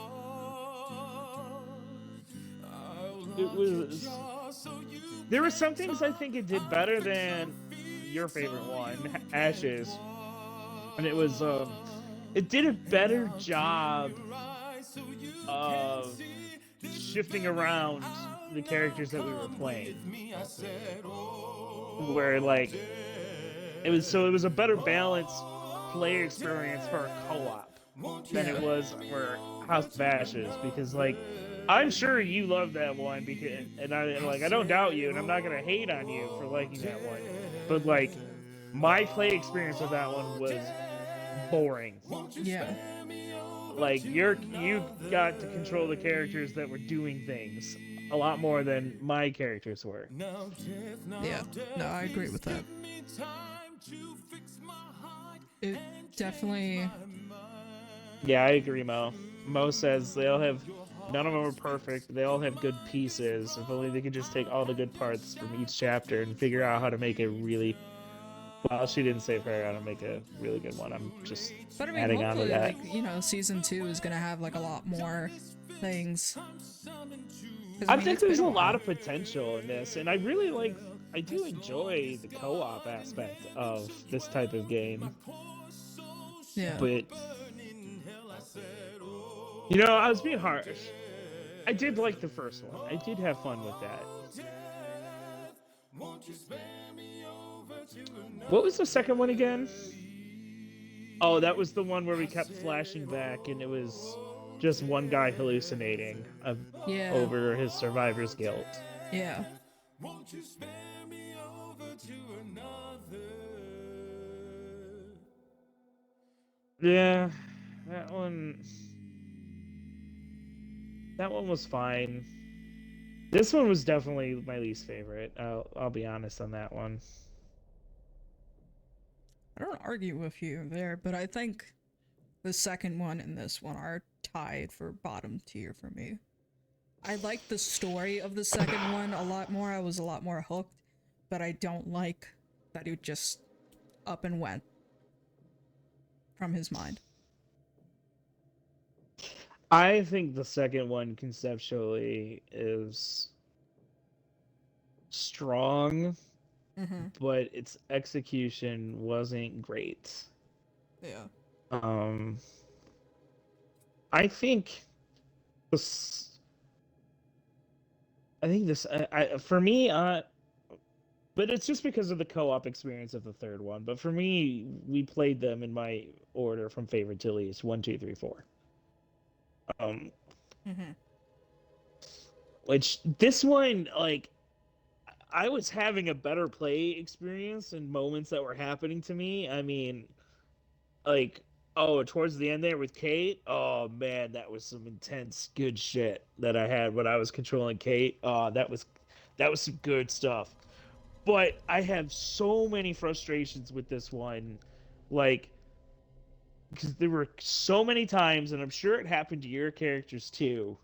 It was. There were some things I think it did better than your favorite one, Ashes, and it was it did a better job of shifting around the characters that we were playing, where like it was a better balanced player experience for a co-op than it was for House of Ashes, because like I'm sure you love that one because I don't doubt you, and I'm not gonna hate on you for liking that one. But like, my play experience with that one was boring. Yeah. Like you got to control the characters that were doing things a lot more than my characters were. Yeah. No, I agree with that. It definitely. Yeah, I agree, Mo. Mo says none of them are perfect. They all have good pieces. If only they could just take all the good parts from each chapter and figure out how to make a really. Well, she didn't say for how to make a really good one. I'm just But I mean, adding on to hopefully, that. like, you know, season 2 is gonna have like a lot more things. I think there's a lot of potential in this, and I do enjoy the co-op aspect of this type of game. Yeah. But you know, I was being harsh. I did like the first one. I did have fun with that. What was the second one again? Oh, that was the one where we kept flashing back, and it was just one guy hallucinating over his survivor's guilt. Yeah. Yeah, that one was fine. This one was definitely my least favorite. I'll be honest on that one. I don't argue with you there, but I think the second one and this one are tied for bottom tier for me. I like the story of the second one a lot more. I was a lot more hooked, but I don't like that it just up and went from his mind. I think the second one conceptually is strong, but its execution wasn't great. Yeah. I think this. For me, but it's just because of the co-op experience of the third one. But for me, we played them in my order from favorite to least: 1, 2, 3, 4. Which this one, like, I was having a better play experience and moments that were happening to me. I mean, like, oh, towards the end there with Kate, oh man, that was some intense good shit that I had when I was controlling Kate. That was some good stuff. But I have so many frustrations with this one, like, because there were so many times, and I'm sure it happened to your characters too,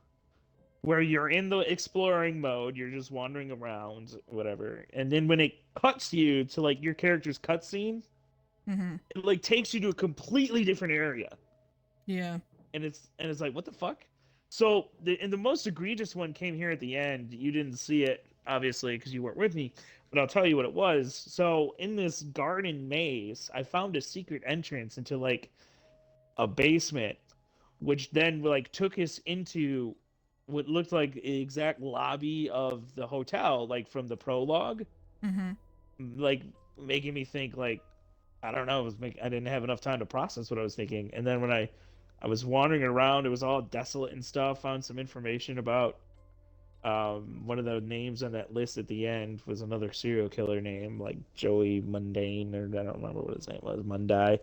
where you're in the exploring mode, you're just wandering around, whatever, and then when it cuts you to like your character's cutscene, it like takes you to a completely different area. Yeah. And it's like, what the fuck? So the most egregious one came here at the end. You didn't see it, obviously, because you weren't with me, but I'll tell you what it was. So in this garden maze, I found a secret entrance into like a basement, which then like took us into what looked like the exact lobby of the hotel, like from the prologue. Like making me think like, I don't know, I didn't have enough time to process what I was thinking. And then when I was wandering around, it was all desolate and stuff. Found some information about one of the names on that list at the end was another serial killer name, like Joey Mundane, or I don't remember what his name was, Mundai.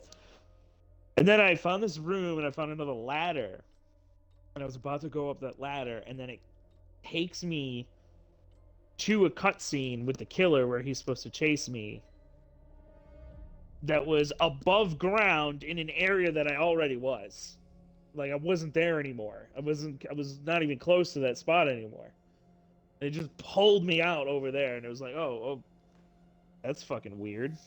And then I found this room, and I found another ladder, and I was about to go up that ladder, and then it takes me to a cutscene with the killer where he's supposed to chase me. That was above ground in an area that I already was. Like, I wasn't there anymore. I was not even close to that spot anymore. It just pulled me out over there, and it was like, oh, that's fucking weird.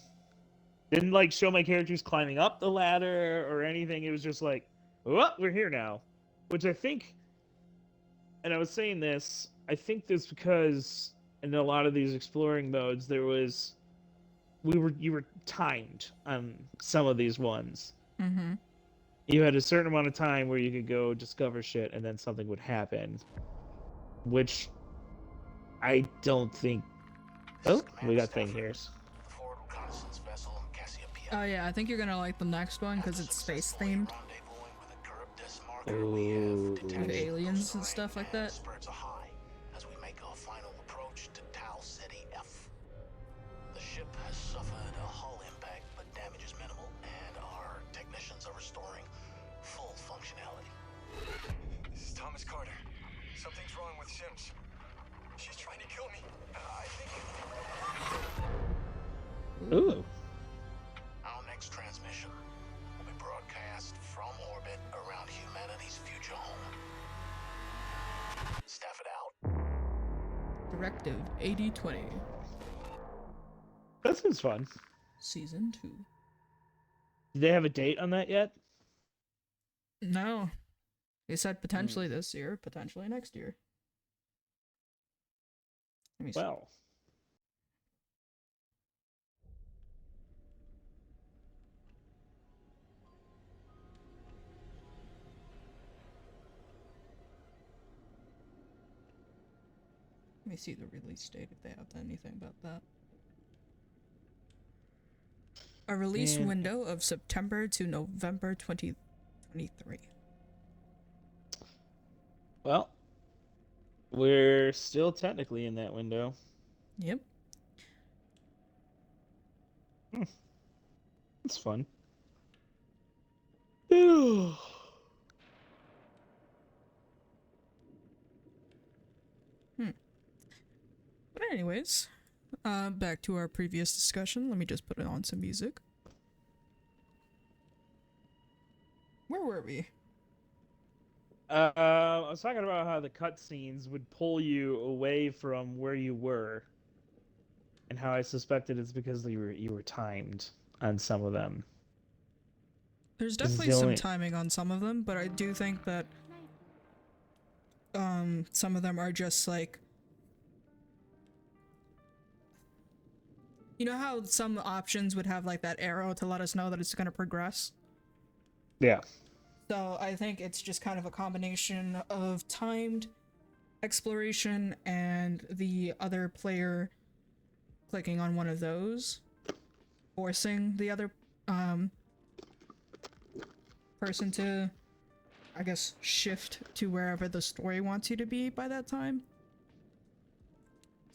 Didn't like show my characters climbing up the ladder or anything. It was just like, oh, we're here now. Which I think, and I was saying this, I think this because in a lot of these exploring modes, you were timed on some of these ones. You had a certain amount of time where you could go discover shit, and then something would happen, which I don't think. Oh, we got thing here. Oh yeah, I think you're gonna like the next one because it's space themed. Ooh. With aliens and stuff like that. As we make our final approach to Tau Ceti F. The ship has suffered a hull impact, but damage is minimal, and our technicians are restoring full functionality. This is Thomas Carter. Something's wrong with Sims. She's trying to kill me. I think. Ooh. Our next transmission will be broadcast from orbit around humanity's future home. Staff it out. Directive 8020. That sounds fun. Season 2. Do they have a date on that yet? No. They said potentially this year, potentially next year. Let me see. Well. Let me see the release date if they have anything about that. A release window of September to November 2023. Well, we're still technically in that window. Yep. It's fun. Ew. But anyways, back to our previous discussion. Let me just put on some music. Where were we? I was talking about how the cutscenes would pull you away from where you were, and how I suspected it's because you were timed on some of them. There's definitely some timing on some of them, but I do think that some of them are just like You know how some options would have like that arrow to let us know that it's going to progress? Yeah. So I think it's just kind of a combination of timed exploration and the other player clicking on one of those, forcing the other person to, I guess, shift to wherever the story wants you to be by that time.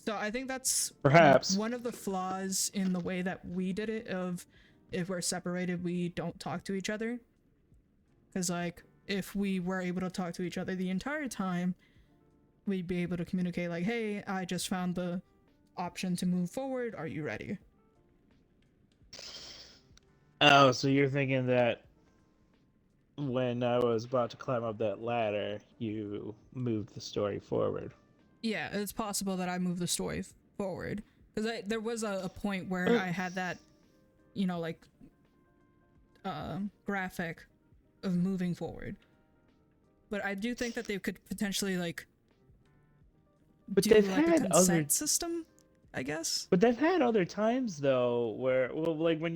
So I think that's Perhaps one of the flaws in the way that we did it, of if we're separated, we don't talk to each other. Because, like, if we were able to talk to each other the entire time, we'd be able to communicate, like, hey, I just found the option to move forward. Are you ready? Oh, so you're thinking that when I was about to climb up that ladder, you moved the story forward. Yeah, it's possible that I moved the story forward. Because there was a point where I had that, you know, like, graphic of moving forward. But I do think that they could potentially, like, do they've like a had consent other system, I guess. But they've had other times though where, well, like when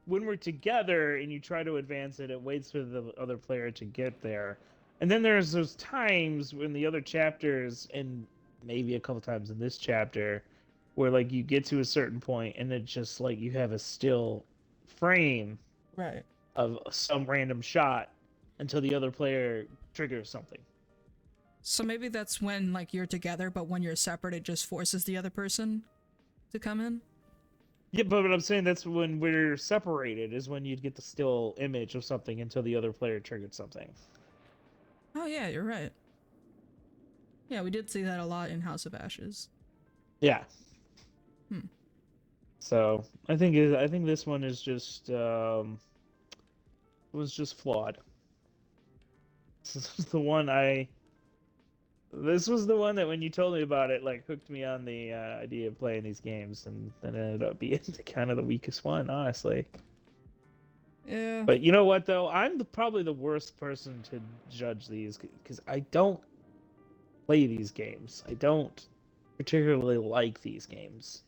we're together and you try to advance it, it waits for the other player to get there. And then there's those times when the other chapters, and maybe a couple times in this chapter, where like you get to a certain point and it just like you have a still frame Right. of some random shot until the other player triggers something. So maybe that's when, like, you're together, but when you're separate, it just forces the other person to come in? Yeah, but I'm saying that's when we're separated, is when you'd get the still image of something until the other player triggered something. Oh yeah, you're right. Yeah, we did see that a lot in House of Ashes. Yeah. Hmm. So I think this one is just was just flawed. This was the one that when you told me about it, like, hooked me on the idea of playing these games, and then it ended up being kind of the weakest one, honestly. Yeah. But you know what, though? I'm probably the worst person to judge these, because I don't play these games. I don't particularly like these games.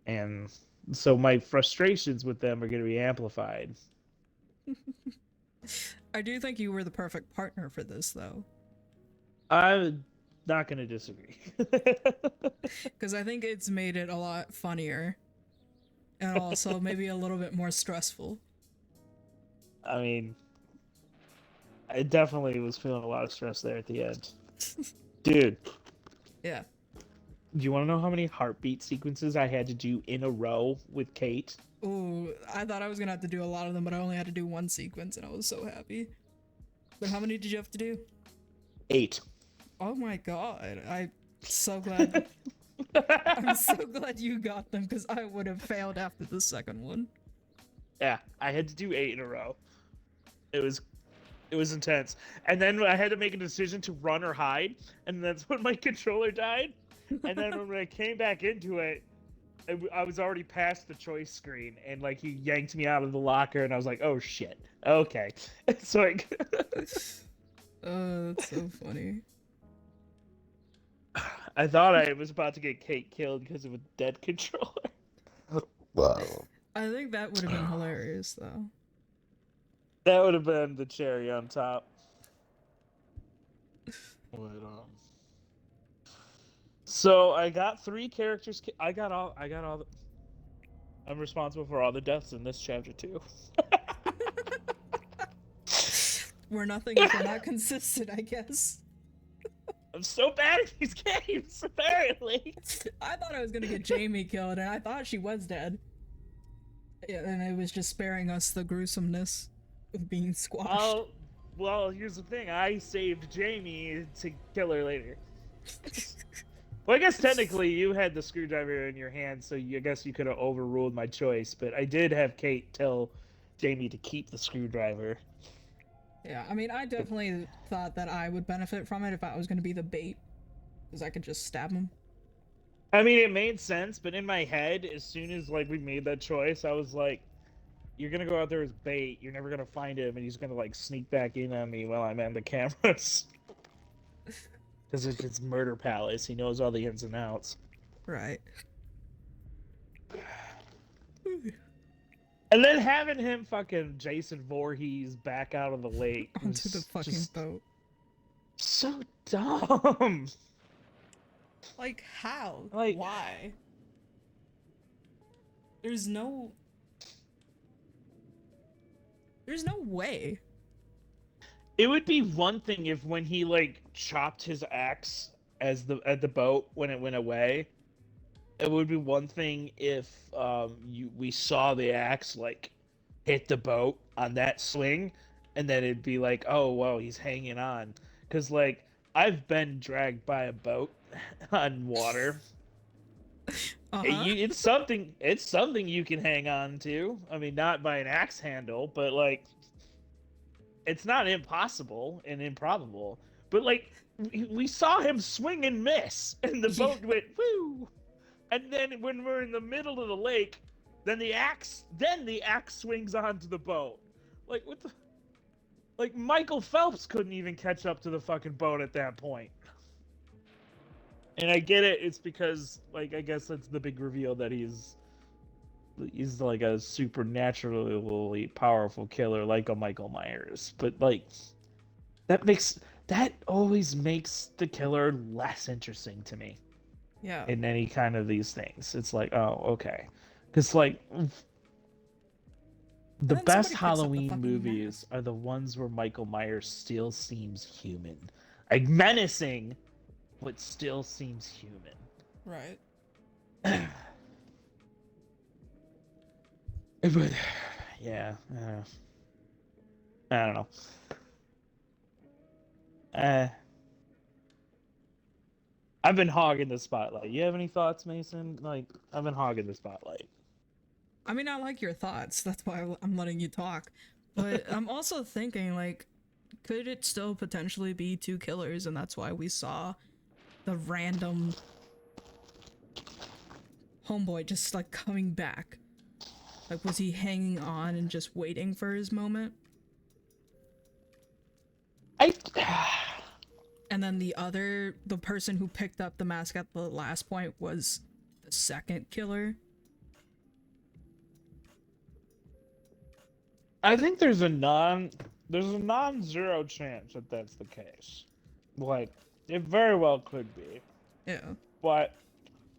And so my frustrations with them are going to be amplified. I do think you were the perfect partner for this, though. I'm not going to disagree. Because I think it's made it a lot funnier. And also maybe a little bit more stressful. I mean, I definitely was feeling a lot of stress there at the end. Dude. Yeah. Do you want to know how many heartbeat sequences I had to do in a row with Kate? Ooh, I thought I was going to have to do a lot of them, but I only had to do one sequence, and I was so happy. But how many did you have to do? 8. Oh my god, I'm so glad. I'm so glad you got them, because I would have failed after the second one. Yeah, I had to do 8 in a row. It was intense. And then I had to make a decision to run or hide, and that's when my controller died. And then when I came back into it, I was already past the choice screen, and like he yanked me out of the locker, and I was like, "Oh shit, okay." So like, oh, that's so funny. I thought I was about to get Kate killed because of a dead controller. Wow. I think that would have been hilarious, though. That would have been the cherry on top. So I got 3 characters. I got all. I'm responsible for all the deaths in this chapter too. We're nothing if we're not consistent, I guess. I'm so bad at these games, apparently. I thought I was gonna get Jamie killed, and I thought she was dead. Yeah, and it was just sparing us the gruesomeness of being squashed. Well, here's the thing. I saved Jamie to kill her later. Well, I guess technically you had the screwdriver in your hand, so I guess you could have overruled my choice, but I did have Kate tell Jamie to keep the screwdriver. Yeah, I mean, I definitely thought that I would benefit from it if I was going to be the bait, because I could just stab him. I mean, it made sense, but in my head, as soon as like we made that choice, I was like, you're going to go out there as bait, you're never going to find him, and he's going to like sneak back in on me while I'm on the cameras. Because it's Murder Palace, he knows all the ins and outs. Right. And then having him fucking Jason Voorhees back out of the lake Onto the was fucking just boat. so dumb. Like, how? Like- Why? There's no way. It would be one thing if when he like chopped his axe at the boat when it went away. It would be one thing if we saw the axe like hit the boat on that swing, and then it'd be like, oh well, he's hanging on. Cause like I've been dragged by a boat on water. It's something you can hang on to. I mean, not by an axe handle, but like it's not impossible and improbable. But like we saw him swing and miss, and the boat went woo. And then when we're in the middle of the lake, then the axe swings onto the boat. Like what the? Like Michael Phelps couldn't even catch up to the fucking boat at that point. And I get it. It's because like I guess that's the big reveal that he's like a supernaturally powerful killer like a Michael Myers. But like that always makes the killer less interesting to me. Yeah. In any kind of these things. It's like, oh, okay. Because, like, the then best somebody picks up the Halloween fucking movies are the ones where Michael Myers still seems human. Like, menacing, but still seems human. Right. But, yeah. I don't know. I've been hogging the spotlight. You have any thoughts, Mason? Like, I've been hogging the spotlight. I mean, I like your thoughts. That's why I'm letting you talk. But I'm also thinking, like, could it still potentially be two killers, and that's why we saw the random homeboy just, like, coming back? Like, was he hanging on and just waiting for his moment? And then the person who picked up the mask at the last point was the second killer? I think there's a non-zero chance that that's the case. Like, it very well could be. Yeah. But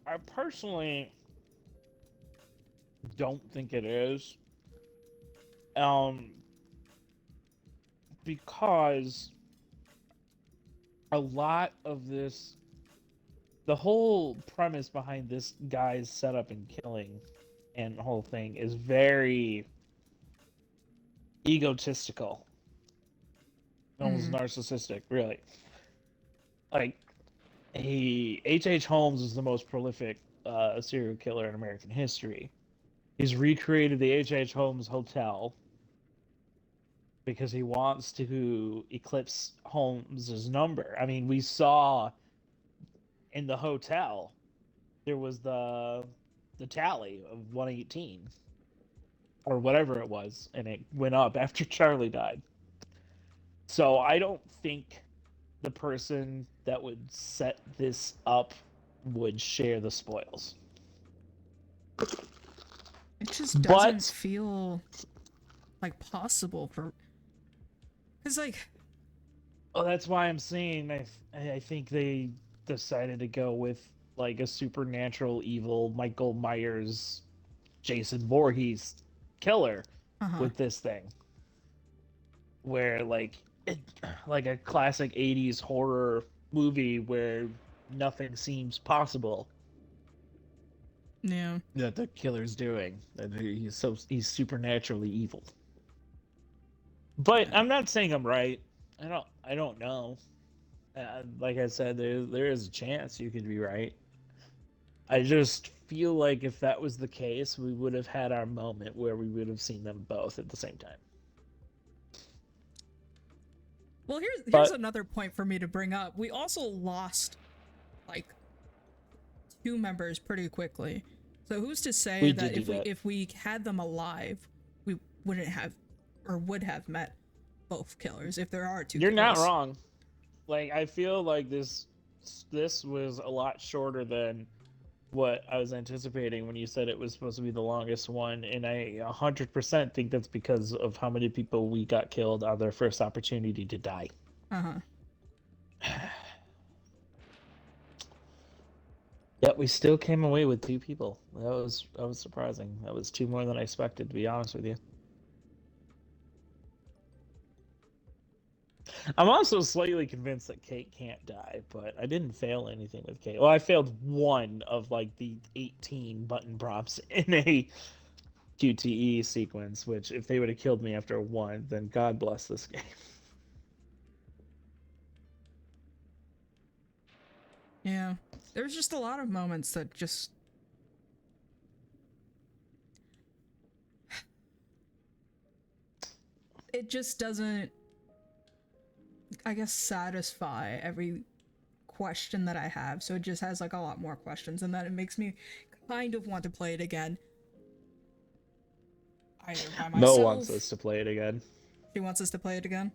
I personally don't think it is. Because a lot of this, the whole premise behind this guy's setup and killing and the whole thing is very egotistical. Almost narcissistic, really. Like, H.H. Holmes is the most prolific serial killer in American history. He's recreated the H.H. Holmes Hotel because he wants to eclipse Holmes's number. I mean, we saw in the hotel there was the tally of 118 or whatever it was, and it went up after Charlie died. So I don't think the person that would set this up would share the spoils. It just doesn't feel like possible for, because like, oh, that's why I'm saying I think they decided to go with like a supernatural evil Michael Myers, Jason Voorhees killer with this thing, where like a classic 80s horror movie where nothing seems possible. Yeah. That the killer's doing. That he's supernaturally evil. But I'm not saying I'm right. I don't know. Like I said, there is a chance you could be right. I just feel like if that was the case, we would have had our moment where we would have seen them both at the same time. Well, here's another point for me to bring up. We also lost like 2 members pretty quickly. So who's to say that if we had them alive, we wouldn't have or would have met both killers if there are 2 You're killers. not wrong. Like, I feel like this was a lot shorter than what I was anticipating when you said it was supposed to be the longest one, and I 100% think that's because of how many people we got killed on their first opportunity to die. Yet we still came away with 2 people. That was surprising. That was 2 more than I expected, to be honest with you. I'm also slightly convinced that Kate can't die, but I didn't fail anything with Kate. Well, I failed 1 of like the 18 button prompts in a QTE sequence, which if they would have killed me after 1, then God bless this game. Yeah. There's just a lot of moments that just... It just doesn't, I guess, satisfy every question that I have. So it just has like a lot more questions, and then it makes me kind of want to play it again. Either by myself. Mo wants us to play it again. She wants us to play it again?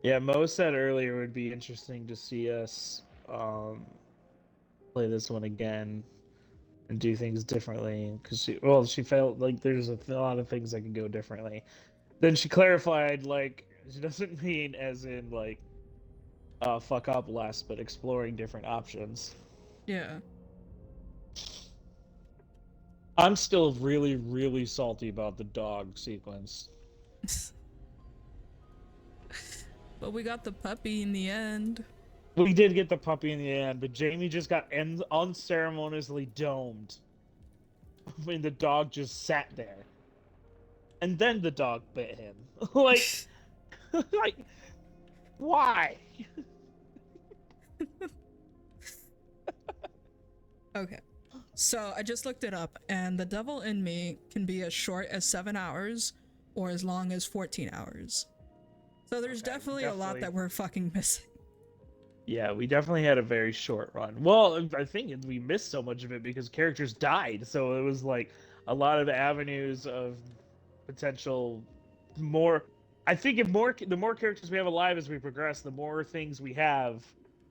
Yeah, Mo said earlier it would be interesting to see us play this one again and do things differently, because she felt like there's a lot of things that could go differently. Then she clarified, like, she doesn't mean as in like fuck up less, but exploring different options. Yeah. I'm still really, really salty about the dog sequence. But we got the puppy in the end. We did get the puppy in the end, but Jamie just got unceremoniously domed. I mean, the dog just sat there. And then the dog bit him. Like, like, why? Okay. So I just looked it up, and The Devil in Me can be as short as 7 hours or as long as 14 hours. So there's definitely a lot that we're fucking missing. Yeah, we definitely had a very short run. Well, I think we missed so much of it because characters died, so it was like a lot of avenues of potential more. I think the more characters we have alive as we progress, the more things we have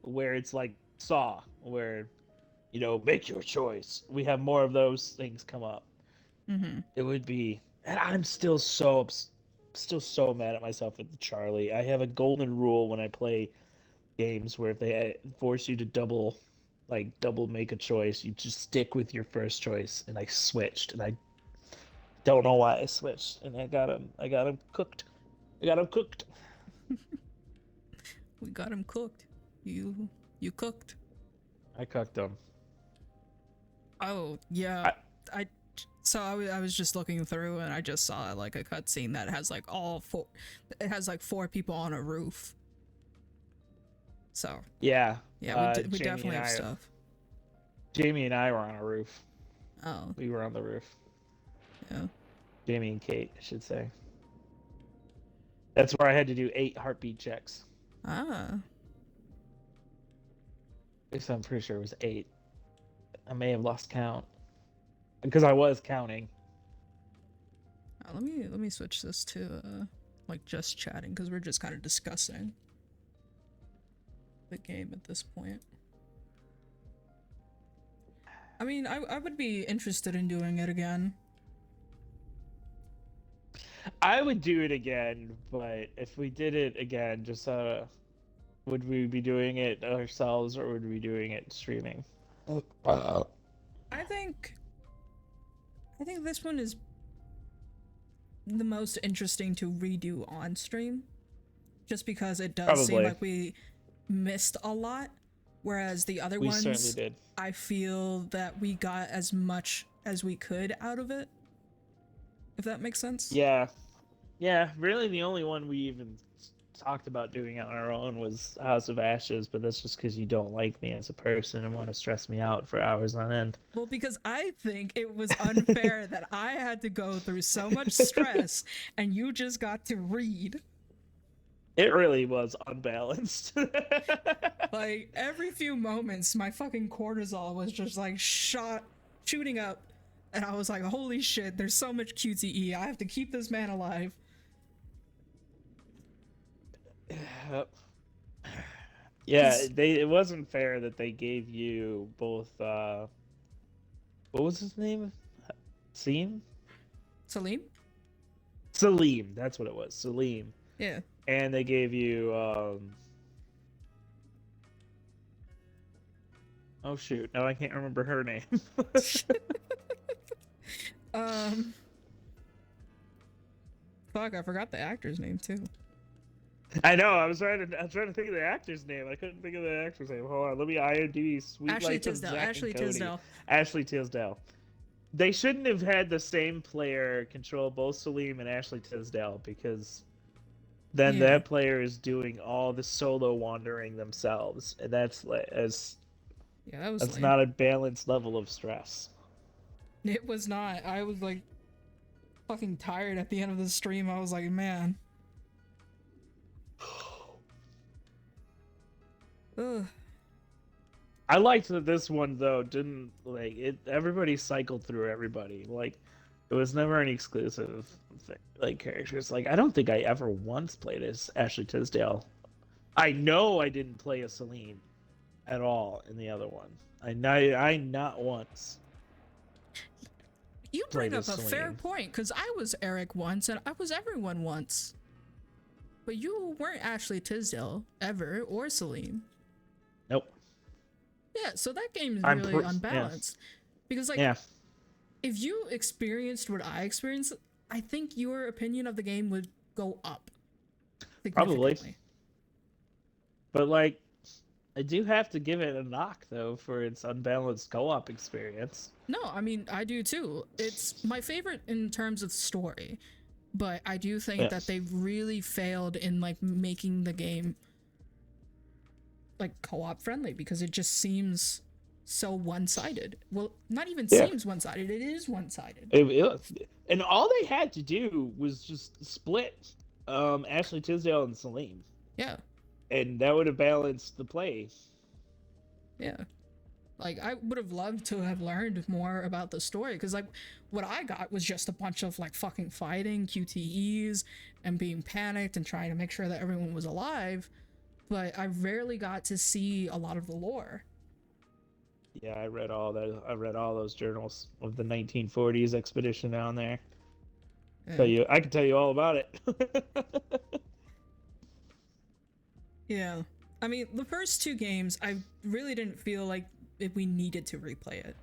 where it's like Saw, where, you know, make your choice. We have more of those things come up. Mm-hmm. It would be, and I'm still so mad at myself with Charlie. I have a golden rule when I play games where if they force you to double make a choice, you just stick with your first choice. And I switched, and I don't know why I switched, and I got him cooked. We got him cooked. You cooked. I cooked him. Oh yeah. I was just looking through, and I just saw like a cutscene that has like it has like 4 people on a roof. So yeah, we definitely have stuff. Jamie and I were on a roof. Oh, we were on the roof. Yeah, Jamie and Kate, I should say. That's where I had to do 8 heartbeat checks. Ah. At I'm pretty sure it was 8. I may have lost count because I was counting. Let me switch this to like just chatting, because we're just kind of discussing the game at this point. I mean, I would be interested in doing it again. I would do it again, but if we did it again, just would we be doing it ourselves, or would we be doing it streaming? I think this one is the most interesting to redo on stream, just because it does seem like we missed a lot, whereas the other ones, certainly did. I feel that we got as much as we could out of it, if that makes sense. Yeah, really the only one we even talked about doing on our own was House of Ashes, but that's just because you don't like me as a person and want to stress me out for hours on end. Well, because I think it was unfair that I had to go through so much stress and you just got to read. It really was unbalanced. Like, every few moments, my fucking cortisol was just like shooting up, and I was like, holy shit, there's so much QTE, I have to keep this man alive. Yeah, it wasn't fair that they gave you both What was his name? Seem? Salim? Salim, that's what it was. Salim. Yeah. And they gave you oh shoot, no I can't remember her name. Fuck, I forgot the actor's name too. I know, I was trying to think of the actor's name. I couldn't think of the actor's name. Hold on, let me IMDb Sweet Ashley Life of Tisdale. Zack and Ashley Cody. Tisdale. Ashley Tisdale. They shouldn't have had the same player control both Salim and Ashley Tisdale, because then that player is doing all the solo wandering themselves, and that's that's lame. not a balanced level of stress. It was not. I was like fucking tired at the end of the stream. I was like, man. Ugh. I liked that this one though didn't like it. Everybody cycled through everybody. Like it was never an exclusive thing, like characters. Like I don't think I ever once played as Ashley Tisdale. I know I didn't play as Celine at all in the other one. I not once. You bring up a Celine. fair point, because I was Eric once and I was everyone once. But you weren't Ashley Tisdale ever, or Celine. Nope. Yeah, so that game is really unbalanced. Because like if you experienced what I experienced, I think your opinion of the game would go up. Probably. But like I do have to give it a knock though for its unbalanced co-op experience. No, I mean I do too. It's my favorite in terms of story, but I do think that they've really failed in like making the game like co-op friendly, because it just seems so one-sided. Well, not even seems one-sided, it is one-sided. And all they had to do was just split Ashley Tisdale and Celine. Yeah. And that would have balanced the play. Yeah. Like, I would have loved to have learned more about the story, because, like, what I got was just a bunch of, like, fucking fighting, QTEs, and being panicked and trying to make sure that everyone was alive, but I rarely got to see a lot of the lore. Yeah, I read all that. I read all those journals of the 1940s expedition down there. Yeah. I can tell you all about it. Yeah. I mean, the first two games, I really didn't feel like we needed to replay it.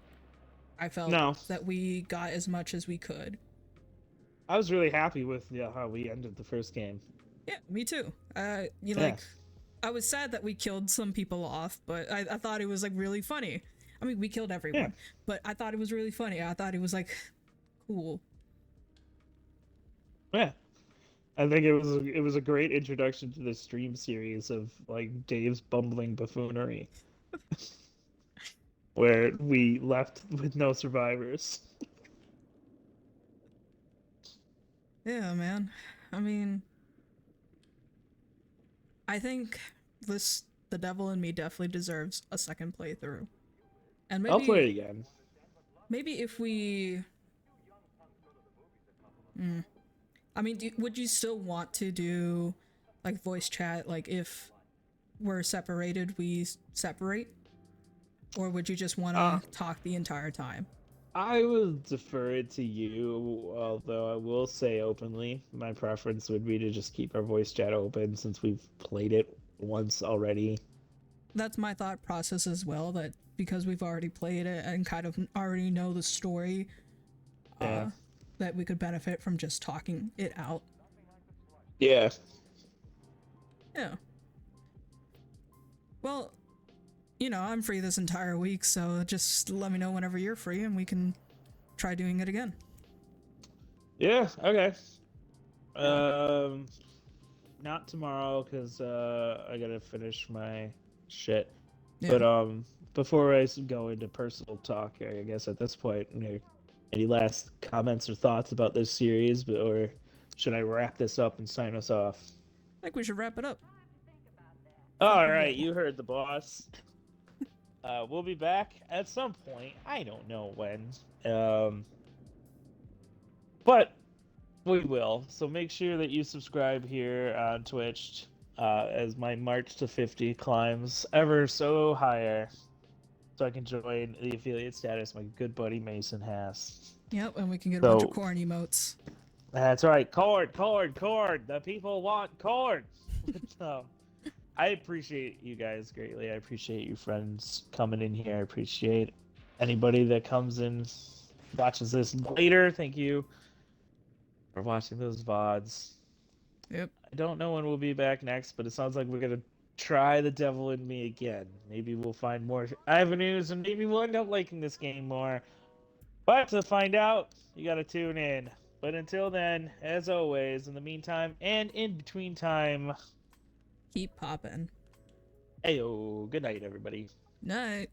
I felt that we got as much as we could. I was really happy with how we ended the first game. Yeah, me too. Like, I was sad that we killed some people off, but I thought it was like really funny. I mean, we killed everyone, but I thought it was really funny. I thought it was like cool. Yeah. I think it was a great introduction to the stream series of like Dave's bumbling buffoonery, where we left with no survivors. Yeah, man. I mean, I think The Devil in Me definitely deserves a second playthrough, and maybe I'll play it again. Maybe if we. I mean, would you still want to do, like, voice chat, like, if we're separated, we separate? Or would you just want to talk the entire time? I would defer it to you, although I will say openly, my preference would be to just keep our voice chat open since we've played it once already. That's my thought process as well, that because we've already played it and kind of already know the story, that we could benefit from just talking it out. Yeah. Yeah. Well, you know, I'm free this entire week, so just let me know whenever you're free and we can try doing it again. Yeah, okay. Not tomorrow, because I gotta finish my shit. Yeah. But before I go into personal talk, I guess at this point, any last comments or thoughts about this series, or should I wrap this up and sign us off? I think we should wrap it up. All right, you heard the boss. We'll be back at some point. I don't know when. But we will. So make sure that you subscribe here on Twitch as my March to 50 climbs ever so higher. so I can join the affiliate status my good buddy Mason has. Yep, and we can get a bunch of So- corn emotes. That's right. Cord. The people want cord. So, I appreciate you guys greatly. I appreciate you friends coming in here. I appreciate anybody that comes in, watches this later. Thank you for watching those VODs. Yep. I don't know when we'll be back next, but it sounds like we're going to try The Devil in Me again. Maybe we'll find more avenues, and maybe we'll end up liking this game more. But to find out, you got to tune in. But until then, as always, in the meantime and in between time, Keep popping. Heyo, good night, everybody. Night.